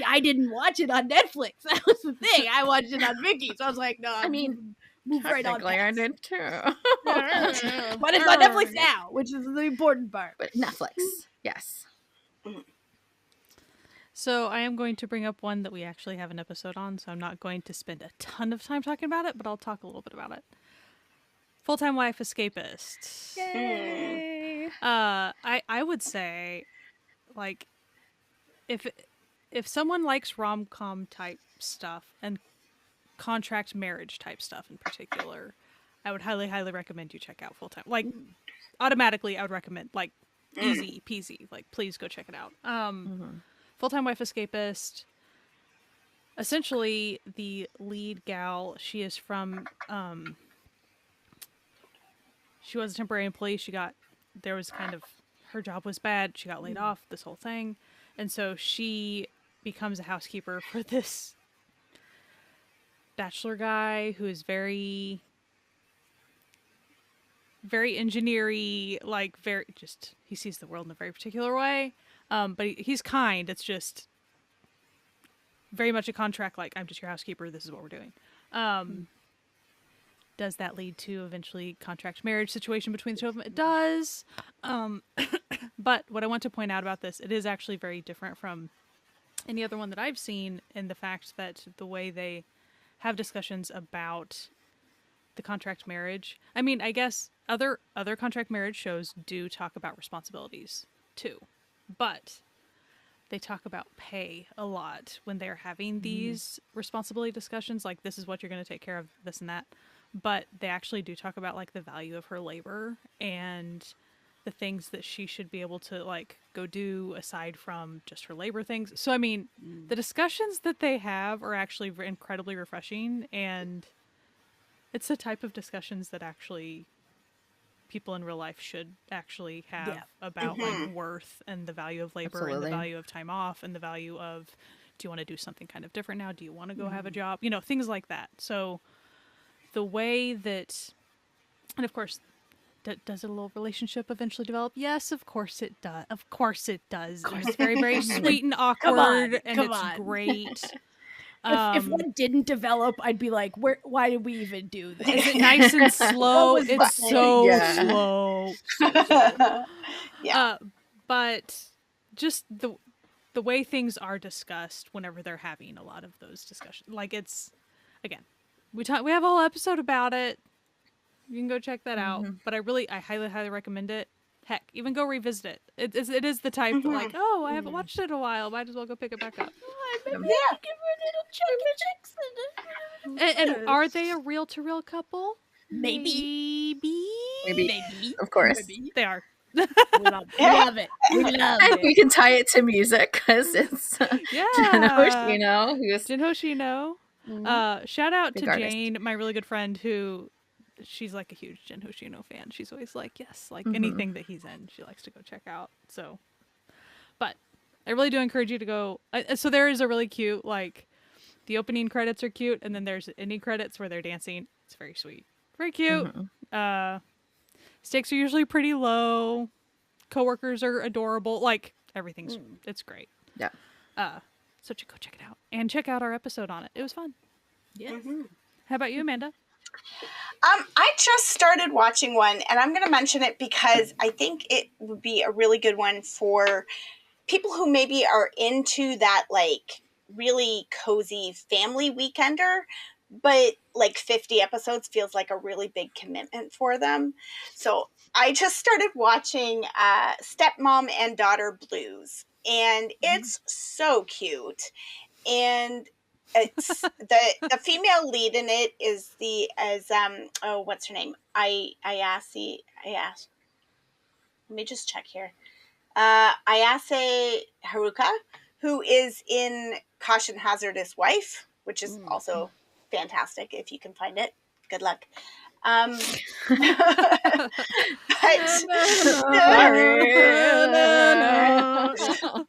I didn't watch it on Netflix. That was the thing. I watched it on Viki, so I was like, no. I mean, move right on. I did too. But it's on Netflix now, which is the important part. But Netflix, yes. So I am going to bring up one that we actually have an episode on, so I'm not going to spend a ton of time talking about it, but I'll talk a little bit about it. Full-Time Wife Escapist. Yay! I would say, like, if someone likes rom-com type stuff and contract marriage type stuff in particular, I would highly, highly recommend you check out Full-Time. Like, automatically, I would recommend, like, easy peasy. Like, please go check it out. Full-Time Wife Escapist. Essentially, the lead gal, she is from, she was a temporary employee. Her job was bad. She got laid off, this whole thing. And so she becomes a housekeeper for this bachelor guy who is very, very engineer-y, like he sees the world in a very particular way. But he's kind. It's just very much a contract, like, I'm just your housekeeper, this is what we're doing. Does that lead to eventually contract marriage situation between the two of them? It does. But what I want to point out about this, it is actually very different from any other one that I've seen in the fact that the way they have discussions about the contract marriage. I mean, I guess other contract marriage shows do talk about responsibilities too. But they talk about pay a lot when they're having these responsibility discussions, like this is what you're going to take care of, this and that. But they actually do talk about like the value of her labor and the things that she should be able to like go do aside from just her labor things. So I mean, the discussions that they have are actually incredibly refreshing, and it's the type of discussions that actually people in real life should actually have about like worth and the value of labor and the value of time off and the value of, do you want to do something kind of different now? Do you want to go have a job? You know, things like that. So the way that, and of course, does a little relationship eventually develop? Yes, of course it does. Of course it does. And it's very, very sweet and awkward, and it's great. If one didn't develop, I'd be like, why did we even do this? Is it nice and slow? It's so slow. So slow. But just the way things are discussed whenever they're having a lot of those discussions. Like, it's, again, we have a whole episode about it. You can go check that out. But I highly, highly recommend it. Heck, even go revisit it. It is the type that, like, oh, I haven't watched it in a while. Might as well go pick it back up. Maybe I'll give her a little check. And are they a reel-to-reel couple? Maybe. Of course. Maybe. They are. We love it. We love it. We can tie it to music because it's Jin Hoshino. Jin Hoshino. Shout out to Jane, my really good friend, who she's like a huge Jin Hoshino fan. She's always like, yes, like anything that he's in, she likes to go check out. So, but I really do encourage you to go. So there is a really cute, like, the opening credits are cute, and then there's ending credits where they're dancing. It's very sweet, very cute. Stakes are usually pretty low. Coworkers are adorable. Like, everything's it's great. Yeah. So go check it out and check out our episode on it. It was fun. Yeah. How about you, Amanda? I just started watching one, and I'm going to mention it because I think it would be a really good one for people who maybe are into that, like, really cozy family weekender, but like 50 episodes feels like a really big commitment for them. So I just started watching Stepmom and Daughter Blues, and it's so cute. And it's the female lead in it is what's her name? Ayase. Let me just check here. Ayase Haruka, who is in Caution Hazardous Wife, which is also fantastic if you can find it. Good luck. But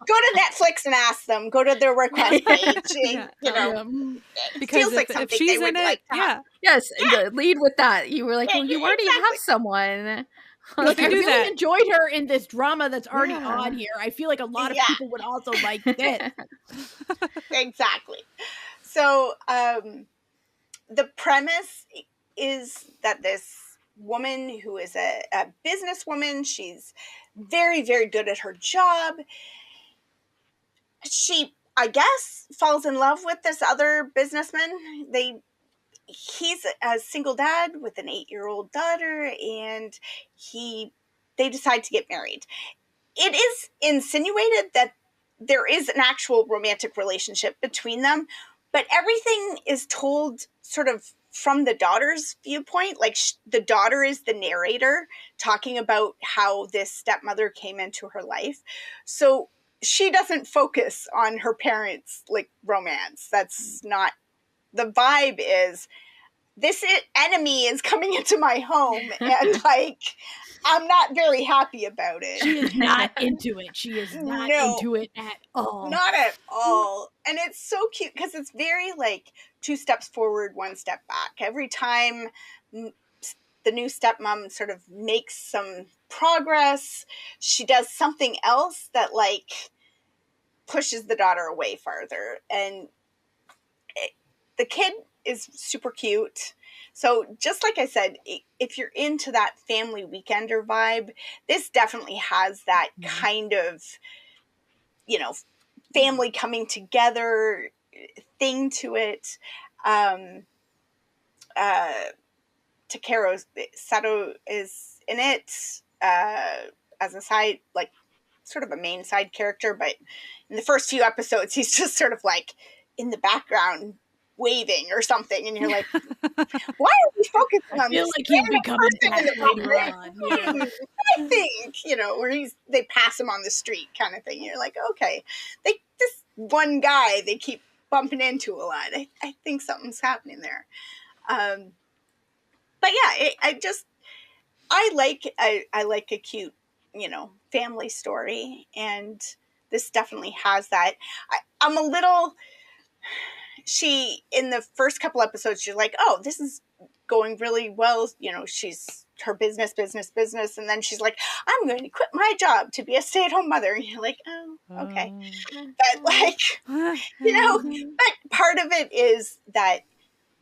go to Netflix and ask them. Go to their request page. And, because feels like something they would like to have. Yes, lead with that. You were like, well, you already have someone. Look, I really enjoyed her in this drama that's already on here. I feel like a lot of people would also like this. Exactly. So the premise is that this woman who is a businesswoman, she's very, very good at her job. She, I guess, falls in love with this other businessman. He's a single dad with an 8-year-old daughter, and they decide to get married. It is insinuated that there is an actual romantic relationship between them, but everything is told sort of from the daughter's viewpoint. Like, the daughter is the narrator talking about how this stepmother came into her life. So she doesn't focus on her parents' like romance. That's not the vibe. Is this enemy is coming into my home, and like, I'm not very happy about it. She is not into it. She is not into it at all. Not at all. And it's so cute because it's very like 2 steps forward, 1 step back. Every time the new stepmom sort of makes some progress, she does something else that like pushes the daughter away farther. And the kid is super cute. So just like I said, if you're into that family weekender vibe, this definitely has that kind of, family coming together thing to it. Takeru Sato is in it as a side, like sort of a main side character, but in the first few episodes, he's just sort of like in the background, waving or something, and you're like, why are we focusing on feel this like he'd be random coming person in back the later public? on. Yeah. I think, where they pass him on the street kind of thing. You're like, okay, this one guy they keep bumping into a lot. I think something's happening there. But yeah, I like a cute, family story, and this definitely has that. I'm a little. In the first couple episodes, she's like, oh, this is going really well. She's her business, and then she's like, I'm going to quit my job to be a stay-at-home mother. And you're like, oh, okay. But but part of it is that,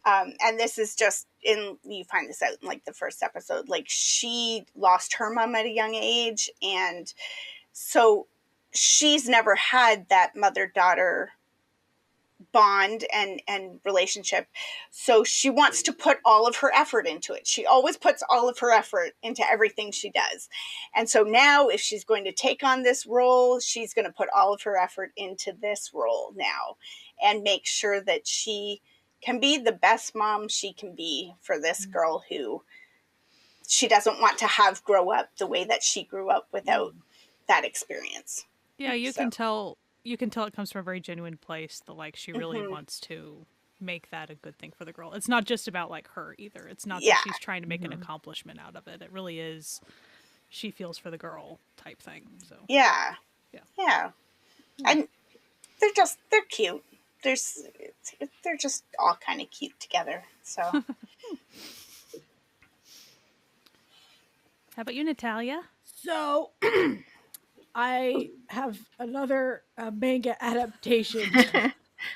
and this is just you find this out in like the first episode, like she lost her mom at a young age. And so she's never had that mother-daughter bond and relationship. So she wants to put all of her effort into it. She always puts all of her effort into everything she does. And so now if she's going to take on this role, she's going to put all of her effort into this role now and make sure that she can be the best mom she can be for this girl who she doesn't want to have grow up the way that she grew up without that experience. Yeah, you can tell it comes from a very genuine place that like she really wants to make that a good thing for the girl. It's not just about like her either. It's not that she's trying to make an accomplishment out of it. It really is she feels for the girl type thing. So yeah. And they're cute. They're just all kind of cute together. So how about you, Natalia? So I have another manga adaptation.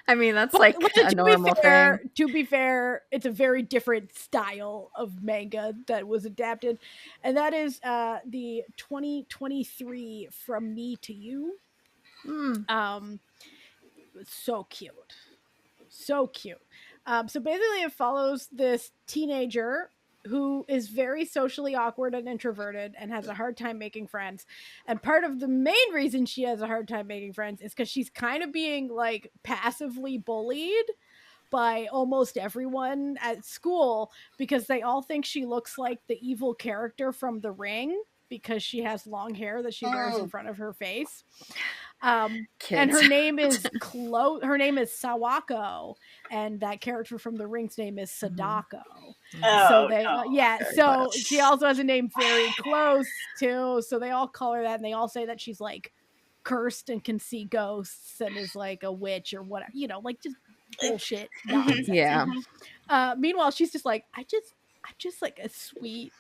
I mean, that's like a normal thing. To be fair, it's a very different style of manga that was adapted, and that is the 2023 From Me to You. So cute. So cute. So basically it follows this teenager who is very socially awkward and introverted and has a hard time making friends. And part of the main reason she has a hard time making friends is because she's kind of being like passively bullied by almost everyone at school because they all think she looks like the evil character from The Ring because she has long hair that she wears in front of her face. And her name is her name is Sawako, and that character from The Ring's name is Sadako. So they so close. She also has a name very close too, so they all call her that, and they all say that she's like cursed and can see ghosts and is like a witch or whatever, like just bullshit nonsense. Yeah. Meanwhile she's just like, I'm just like a sweet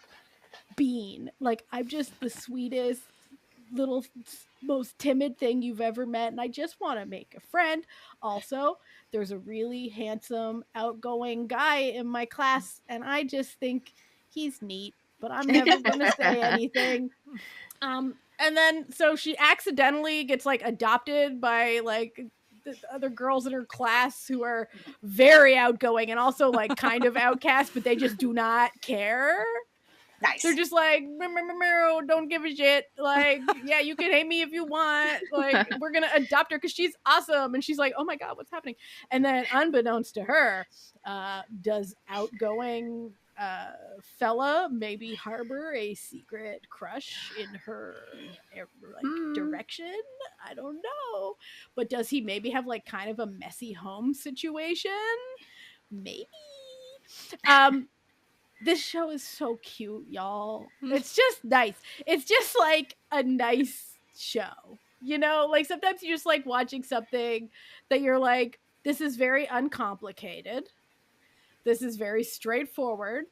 bean, like I'm just the sweetest little most timid thing you've ever met, and I just want to make a friend. Also, there's a really handsome outgoing guy in my class and I just think he's neat, but I'm never gonna say anything. And then so she accidentally gets like adopted by like the other girls in her class who are very outgoing and also like kind of outcast, but they just do not care. Nice. They're just like, don't give a shit. Like, yeah, you can hate me if you want. Like, we're going to adopt her because she's awesome. And she's like, oh my God, what's happening? And then unbeknownst to her, does outgoing fella maybe harbor a secret crush in her direction? I don't know. But does he maybe have like kind of a messy home situation? Maybe. This show is so cute, y'all. It's just nice. It's just like a nice show. Like sometimes you just like watching something that you're like, this is very uncomplicated. This is very straightforward.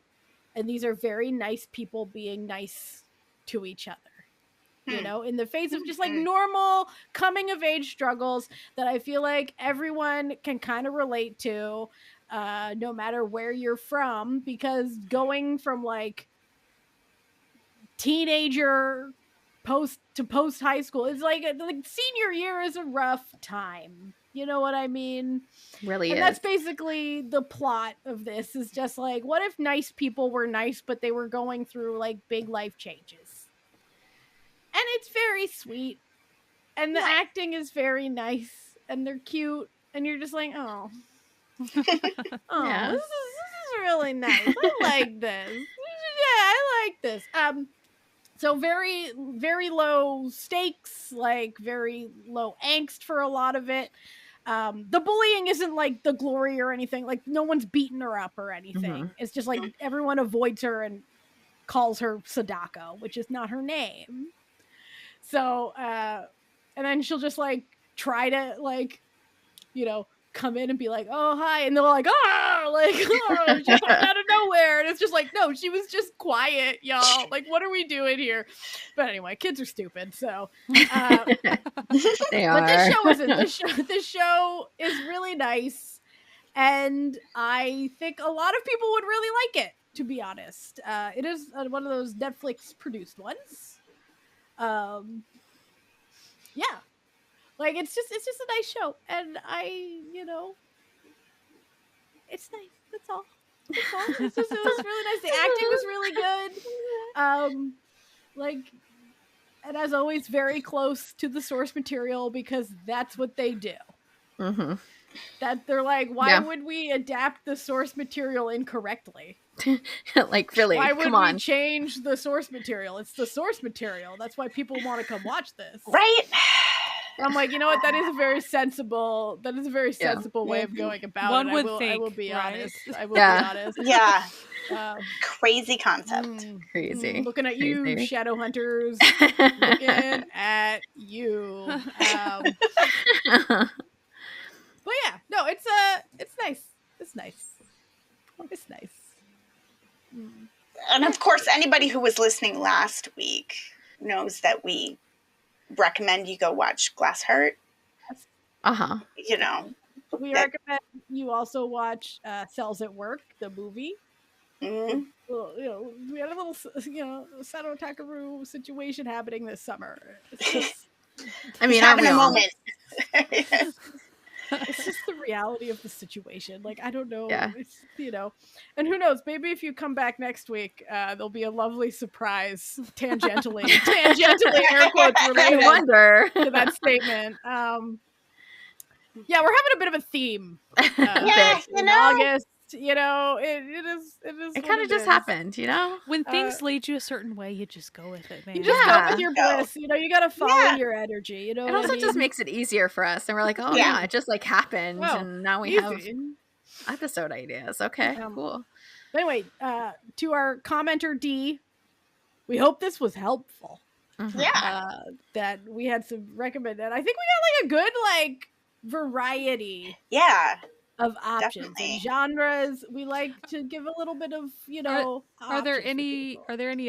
And these are very nice people being nice to each other. In the face of just like normal coming of age struggles that I feel like everyone can kind of relate to. No matter where you're from, because going from like teenager post high school is like senior year is a rough time. You know what I mean? Really, and that's basically the plot of this. Is just like, what if nice people were nice, but they were going through like big life changes? And it's very sweet, and the acting is very nice, and they're cute, and you're just like, oh. Oh, Yeah. this is really nice. I like this. Yeah, I like this. So very, very low stakes, like very low angst for a lot of it. The bullying isn't like the glory or anything. Like no one's beating her up or anything. Mhm. It's just like everyone avoids her and calls her Sadako, which is not her name. So, and then she'll just like try to like, you know, come in and be like, "Oh, hi," and they're like, "Ah!" Like, "Oh, she came out of nowhere," and it's just like, no, she was just quiet, y'all. Like, what are we doing here? But anyway, kids are stupid, so. They But are. this show isn't. This show is really nice, and I think a lot of people would really like it. To be honest, it is one of those Netflix produced ones. Yeah, like it's just a nice show, and it's nice. That's all. It was really nice. The acting was really good. Like, and as always, very close to the source material because that's what they do. Mhm. That they're like, why Yeah. would we adapt the source material incorrectly? Like, really, Why would come we on. change the source material? It's the source material. That's why people want to come watch this. Right? I'm like, you know what? That is a very sensible way of going about One it. would I will think, be right? honest. I will Yeah. be honest. Yeah. Um, Crazy concept. Crazy. looking at you, Crazy. shadow hunters. Looking at you. But yeah, no, it's nice. It's nice. It's nice. And of course, anybody who was listening last week knows that we recommend you go watch Glass Heart. Uh-huh. You know. We recommend you also watch Cells at Work, the movie. Mm. Well, we had a little, Sato Takaru situation happening this summer. It's just, I mean, He's aren't having we a all? moment. it's just the reality of the situation. Like, I don't know. Yeah. It's, and who knows? Maybe if you come back next week, there'll be a lovely surprise, tangentially, air quotes I related wonder. to that statement. Yeah, we're having a bit of a theme. Yeah, In August, it is. It kind of just happened, When things lead you a certain way, you just go with it, man. You just go with your bliss. You got to follow your energy. You know, it also just makes it easier for us, and we're like, oh yeah, it just like happened, and now we have episode ideas. Okay, cool. Anyway, to our commenter D, we hope this was helpful. Yeah, that we had some recommended. I think we got like a good variety. Yeah. Of options Definitely. and genres. We like to give a little bit of, Are there any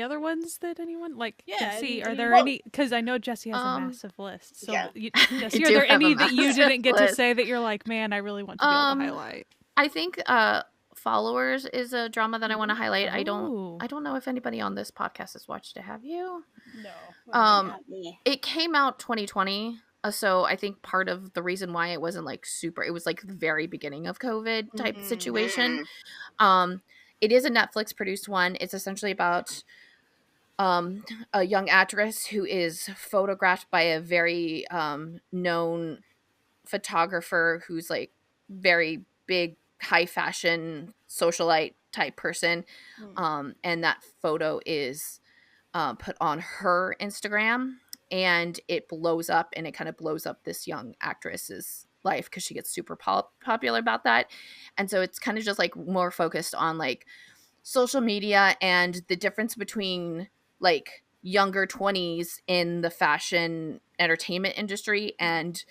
other ones that anyone like? Yeah, Jessie, are there any? Because I know Jessie has a massive list. So, Jessie, are there any that you didn't get to say that you're like, man, I really want to be able to highlight? I think Followers is a drama that I want to highlight. I don't know if anybody on this podcast has watched it. Have you? No. It came out 2020. So I think part of the reason why it wasn't like super, it was like the very beginning of COVID type situation. It is a Netflix produced one. It's essentially about a young actress who is photographed by a very known photographer who's like very big, high fashion socialite type person. And that photo is put on her Instagram. And it blows up, and it kind of blows up this young actress's life because she gets super popular about that. And so it's kind of just like more focused on like social media and the difference between like younger 20s in the fashion entertainment industry and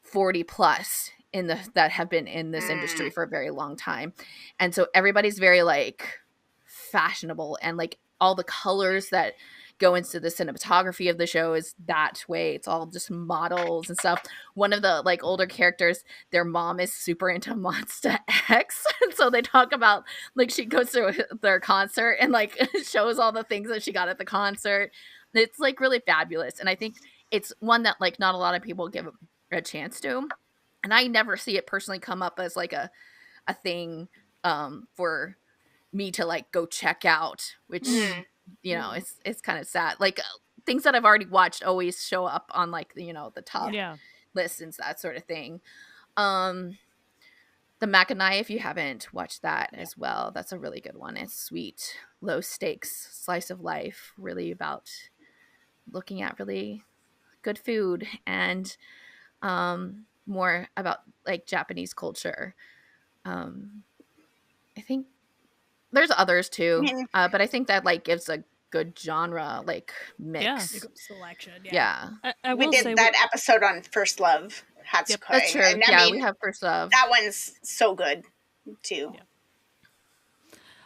40 plus that have been in this industry for a very long time. And so everybody's very like fashionable, and like all the colors that go into the cinematography of the show is that way. It's all just models and stuff. One of the like older characters, their mom is super into Monsta X. And so they talk about like she goes to their concert and like shows all the things that she got at the concert. It's like really fabulous. And I think it's one that like not a lot of people give a chance to. And I never see it personally come up as like a thing for me to like go check out, which it's kind of sad. Like things that I've already watched always show up on like the top lists and that sort of thing. But the Mackinac, if you haven't watched that as well, that's a really good one. It's sweet, low stakes, slice of life, really about looking at really good food and more about like Japanese culture. I think there's others too, but I think that like gives a good genre like mix. Good selection. Yeah. We did that episode on First Love. Yep, that's true. And I mean, we have First Love. That one's so good too. Yeah.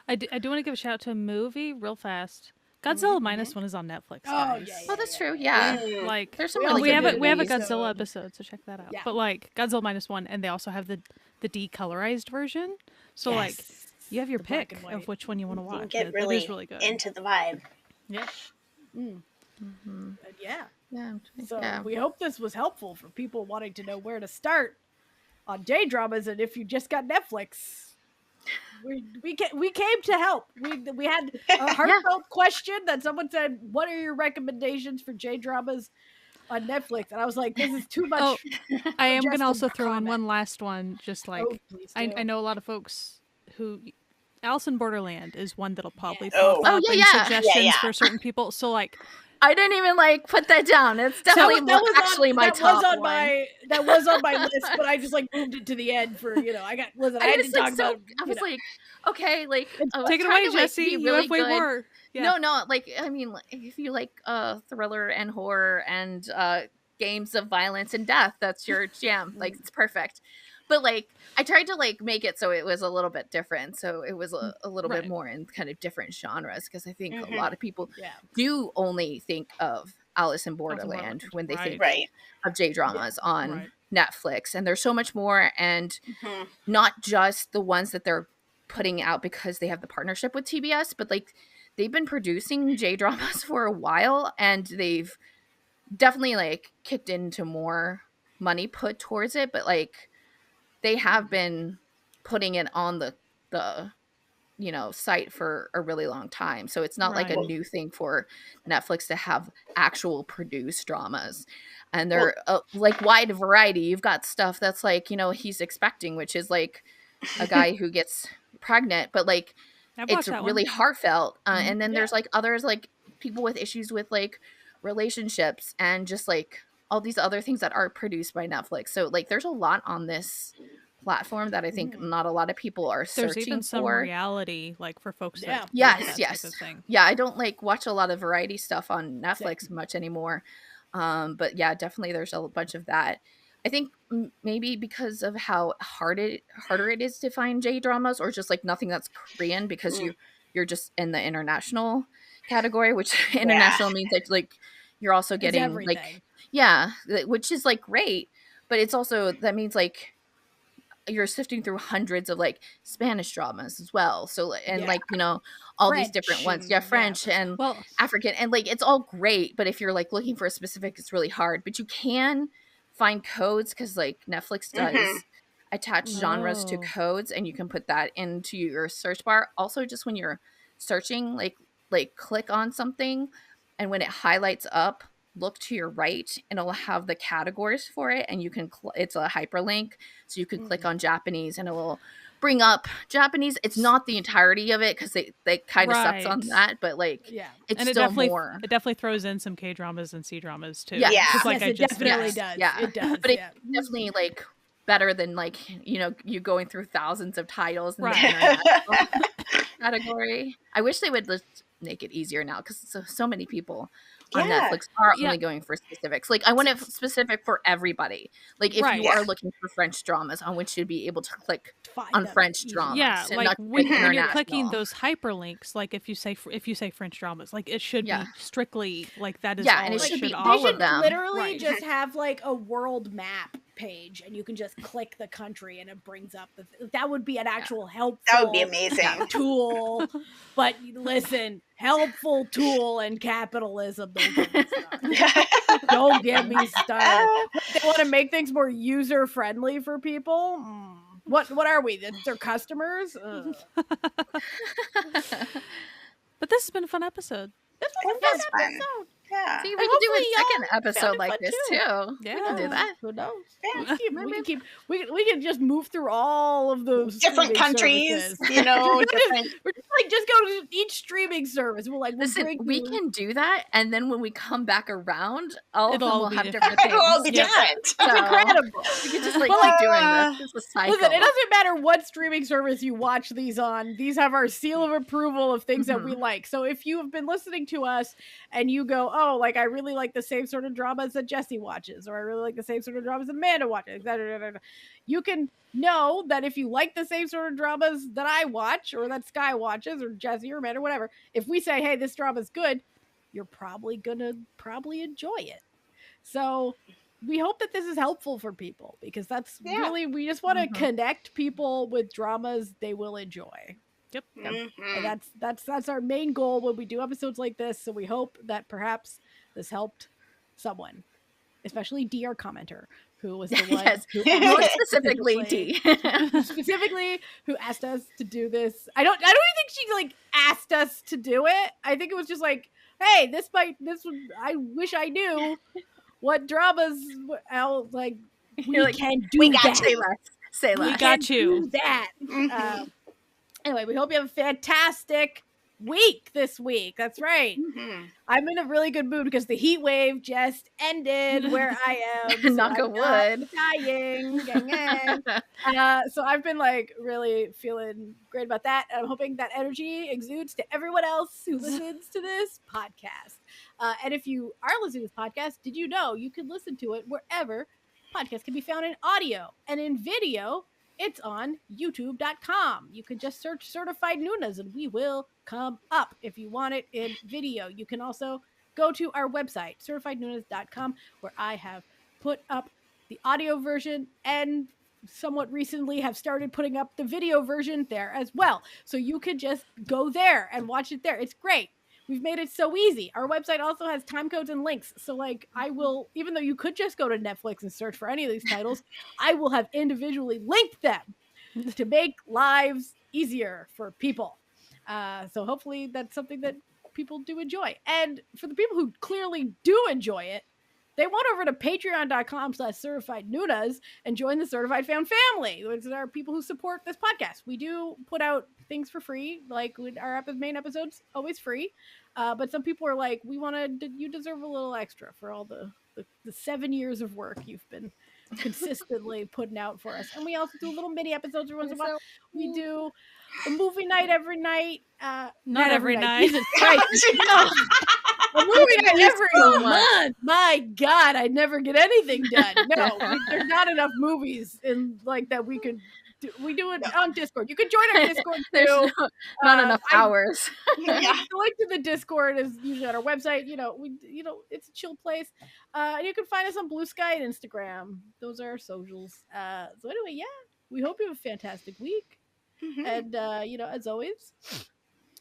I do want to give a shout out to a movie real fast. Godzilla -1 is on Netflix. Guys. Oh, that's true. Yeah, like there's some really we good have a movies. Godzilla episode, so check that out. Yeah. But like Godzilla -1, and they also have the decolorized version. So like you have your pick of which one you want to watch. Get it really, is really good. into the vibe. Yeah. So we hope this was helpful for people wanting to know where to start on Jdramas, and if you just got Netflix. We came to help. We had a heartfelt question that someone said, "What are your recommendations for Jdramas on Netflix?" And I was like, "This is too much." Oh, I am going to also throw comment. in one last one. Just like I know a lot of folks who Alice in Borderland is one that'll probably pop up in suggestions for certain people. So like. I didn't even like put that down. It's definitely my top one. That was on my list, but I just like moved it to the end for I had to talk about. I was like, okay, like take it away, Jessie. You have way more. Yeah. No, like I mean, if you like thriller and horror and games of violence and death, that's your jam. Like it's perfect. But like I tried to like make it so it was a little bit different, so it was a little bit more in kind of different genres, because I think a lot of people do only think of Alice in Borderland when they think of Jdramas on Netflix, and there's so much more, and not just the ones that they're putting out because they have the partnership with TBS, but like they've been producing Jdramas for a while, and they've definitely like kicked into more money put towards it, but like they have been putting it on the site for a really long time. So it's not like a new thing for Netflix to have actual produced dramas. And they're like wide variety. You've got stuff that's like, He's Expecting, which is like a guy who gets pregnant, but like it's really heartfelt. And then there's like others, like people with issues with like relationships and just like all these other things that are produced by Netflix. So like there's a lot on this platform that I think not a lot of people are searching for. There's even some reality like for folks that yes type of thing. Yeah, I don't like watch a lot of variety stuff on Netflix much anymore, but yeah, definitely there's a bunch of that. I think maybe because of how harder it is to find J-dramas, or just like nothing that's Korean, because you're just in the international category, which international means that like you're also getting like which is like great, but it's also that means like you're sifting through hundreds of like Spanish dramas as well. So and like all French, these different ones, French and African, and like it's all great. But if you're like looking for a specific, it's really hard. But you can find codes, because like Netflix does attach genres to codes, and you can put that into your search bar. Also, just when you're searching, like click on something, and when it highlights up, look to your right, and it'll have the categories for it, and you can it's a hyperlink, so you can click on Japanese and it will bring up Japanese. It's not the entirety of it, because they kind of sucks on that, but like it's and still more. It definitely throws in some K dramas and C dramas too. Like it definitely does. It does, but it's definitely like better than like you going through thousands of titles in the international category. I wish they would make it easier now, because so many people on Netflix are only going for specifics. Like I want it specific for everybody. Like if you are looking for French dramas, I want you to be able to click on French dramas. Yeah, like when you're clicking those hyperlinks, like if you say French dramas, like it should be strictly like that is all and it should be all all of them. Literally just have like a world map page, and you can just click the country and it brings up that would be an actual helpful that would be amazing tool. But listen, helpful tool and capitalism, don't get me started. They want to make things more user friendly for people. What are we? They're customers. But this has been a fun episode. This was a fun episode. Yeah. See, we And can do hopefully a second y'all found episode it like fun, this too. too. Yeah. We can do that. Who knows? Yeah. We can just move through all of those Different streaming countries, services. different. We're just like just go to each streaming service. We'll Listen, break we through. can do that, and then when we come back around, all of It'll them all will be have different. different It'll all things. be Yeah. different. It's So, incredible. we could just like But, keep doing this. It's a cycle. Listen, it doesn't matter what streaming service you watch these on. These have our seal of approval of things that we like. So if you have been listening to us and you go, oh, like I really like the same sort of dramas that Jessie watches, or I really like the same sort of dramas that Amanda watches, you can know that if you like the same sort of dramas that I watch, or that Sky watches, or Jessie or Amanda, whatever, if we say, hey, this drama's good, you're probably gonna enjoy it. So we hope that this is helpful for people, because that's really, we just want to connect people with dramas they will enjoy. Yep. Mm-hmm. And that's our main goal when we do episodes like this. So we hope that perhaps this helped someone, especially D, our commenter, who was the one Yes, who more specifically D. specifically who asked us to do this. I don't even think she like asked us to do it. I think it was just like, hey, I wish I knew what dramas like we You're like, can do we got that. Say less. Say We less. got you. Do that. Mm-hmm. Anyway, we hope you have a fantastic week this week. That's right. Mm-hmm. I'm in a really good mood because the heat wave just ended where I am. So Knock on wood. Dying. Gang, gang. So I've been like really feeling great about that. And I'm hoping that energy exudes to everyone else who listens to this podcast. And if you are listening to this podcast, did you know you can listen to it wherever podcasts can be found in audio and in video? It's on youtube.com. You can just search Certified Noonas and we will come up. If you want it in video, you can also go to our website, certifiednoonas.com, where I have put up the audio version and somewhat recently have started putting up the video version there as well. So you could just go there and watch it there. It's great. We've made it so easy. Our website also has time codes and links. So like I will, even though you could just go to Netflix and search for any of these titles, I will have individually linked them to make lives easier for people. So hopefully that's something that people do enjoy. And for the people who clearly do enjoy it, they went over to patreon.com/certified Noonas and join the Certified Found family, which are people who support this podcast. We do put out things for free, like our main episodes, always free. But some people are like, you deserve a little extra for all the 7 years of work you've been consistently putting out for us. And we also do little mini episodes every once in a while. We do a movie night every night. Not every night. Jesus Christ. No. A movie night every so much. month. My God, I never get anything done. No, there's not enough movies in like that we could do. We do it on Discord. You can join our Discord There's too. not enough hours. Yeah. The link to the Discord is usually on our website. It's a chill place. And you can find us on Blue Sky and Instagram. Those are our socials. So anyway, yeah, we hope you have a fantastic week. Mm-hmm. And as always,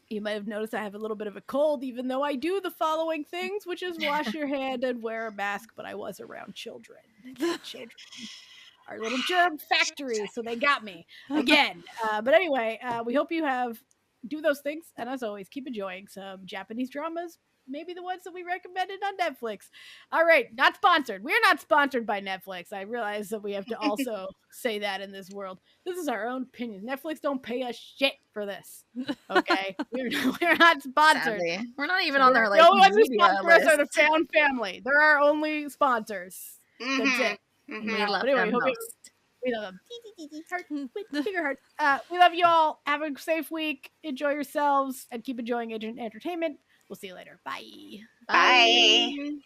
you might have noticed I have a little bit of a cold, even though I do the following things, which is wash your hand and wear a mask. But I was around children. Our little germ factory, so they got me again. But anyway, we hope you do those things, and as always, keep enjoying some Japanese dramas, maybe the ones that we recommended on Netflix. All right, not sponsored. We're not sponsored by Netflix. I realize that we have to also say that in this world. This is our own opinion. Netflix don't pay us shit for this. Okay, we're not sponsored. Sadly. We're not even on their like no one's media sponsor us are the list. Found family. They're our only sponsors. Mm-hmm. That's it. Mm-hmm. We love Anyway, them hope most. we love them. Heart, bigger heart. We love you all. Have a safe week. Enjoy yourselves and keep enjoying Agent Entertainment. We'll see you later. Bye. Bye.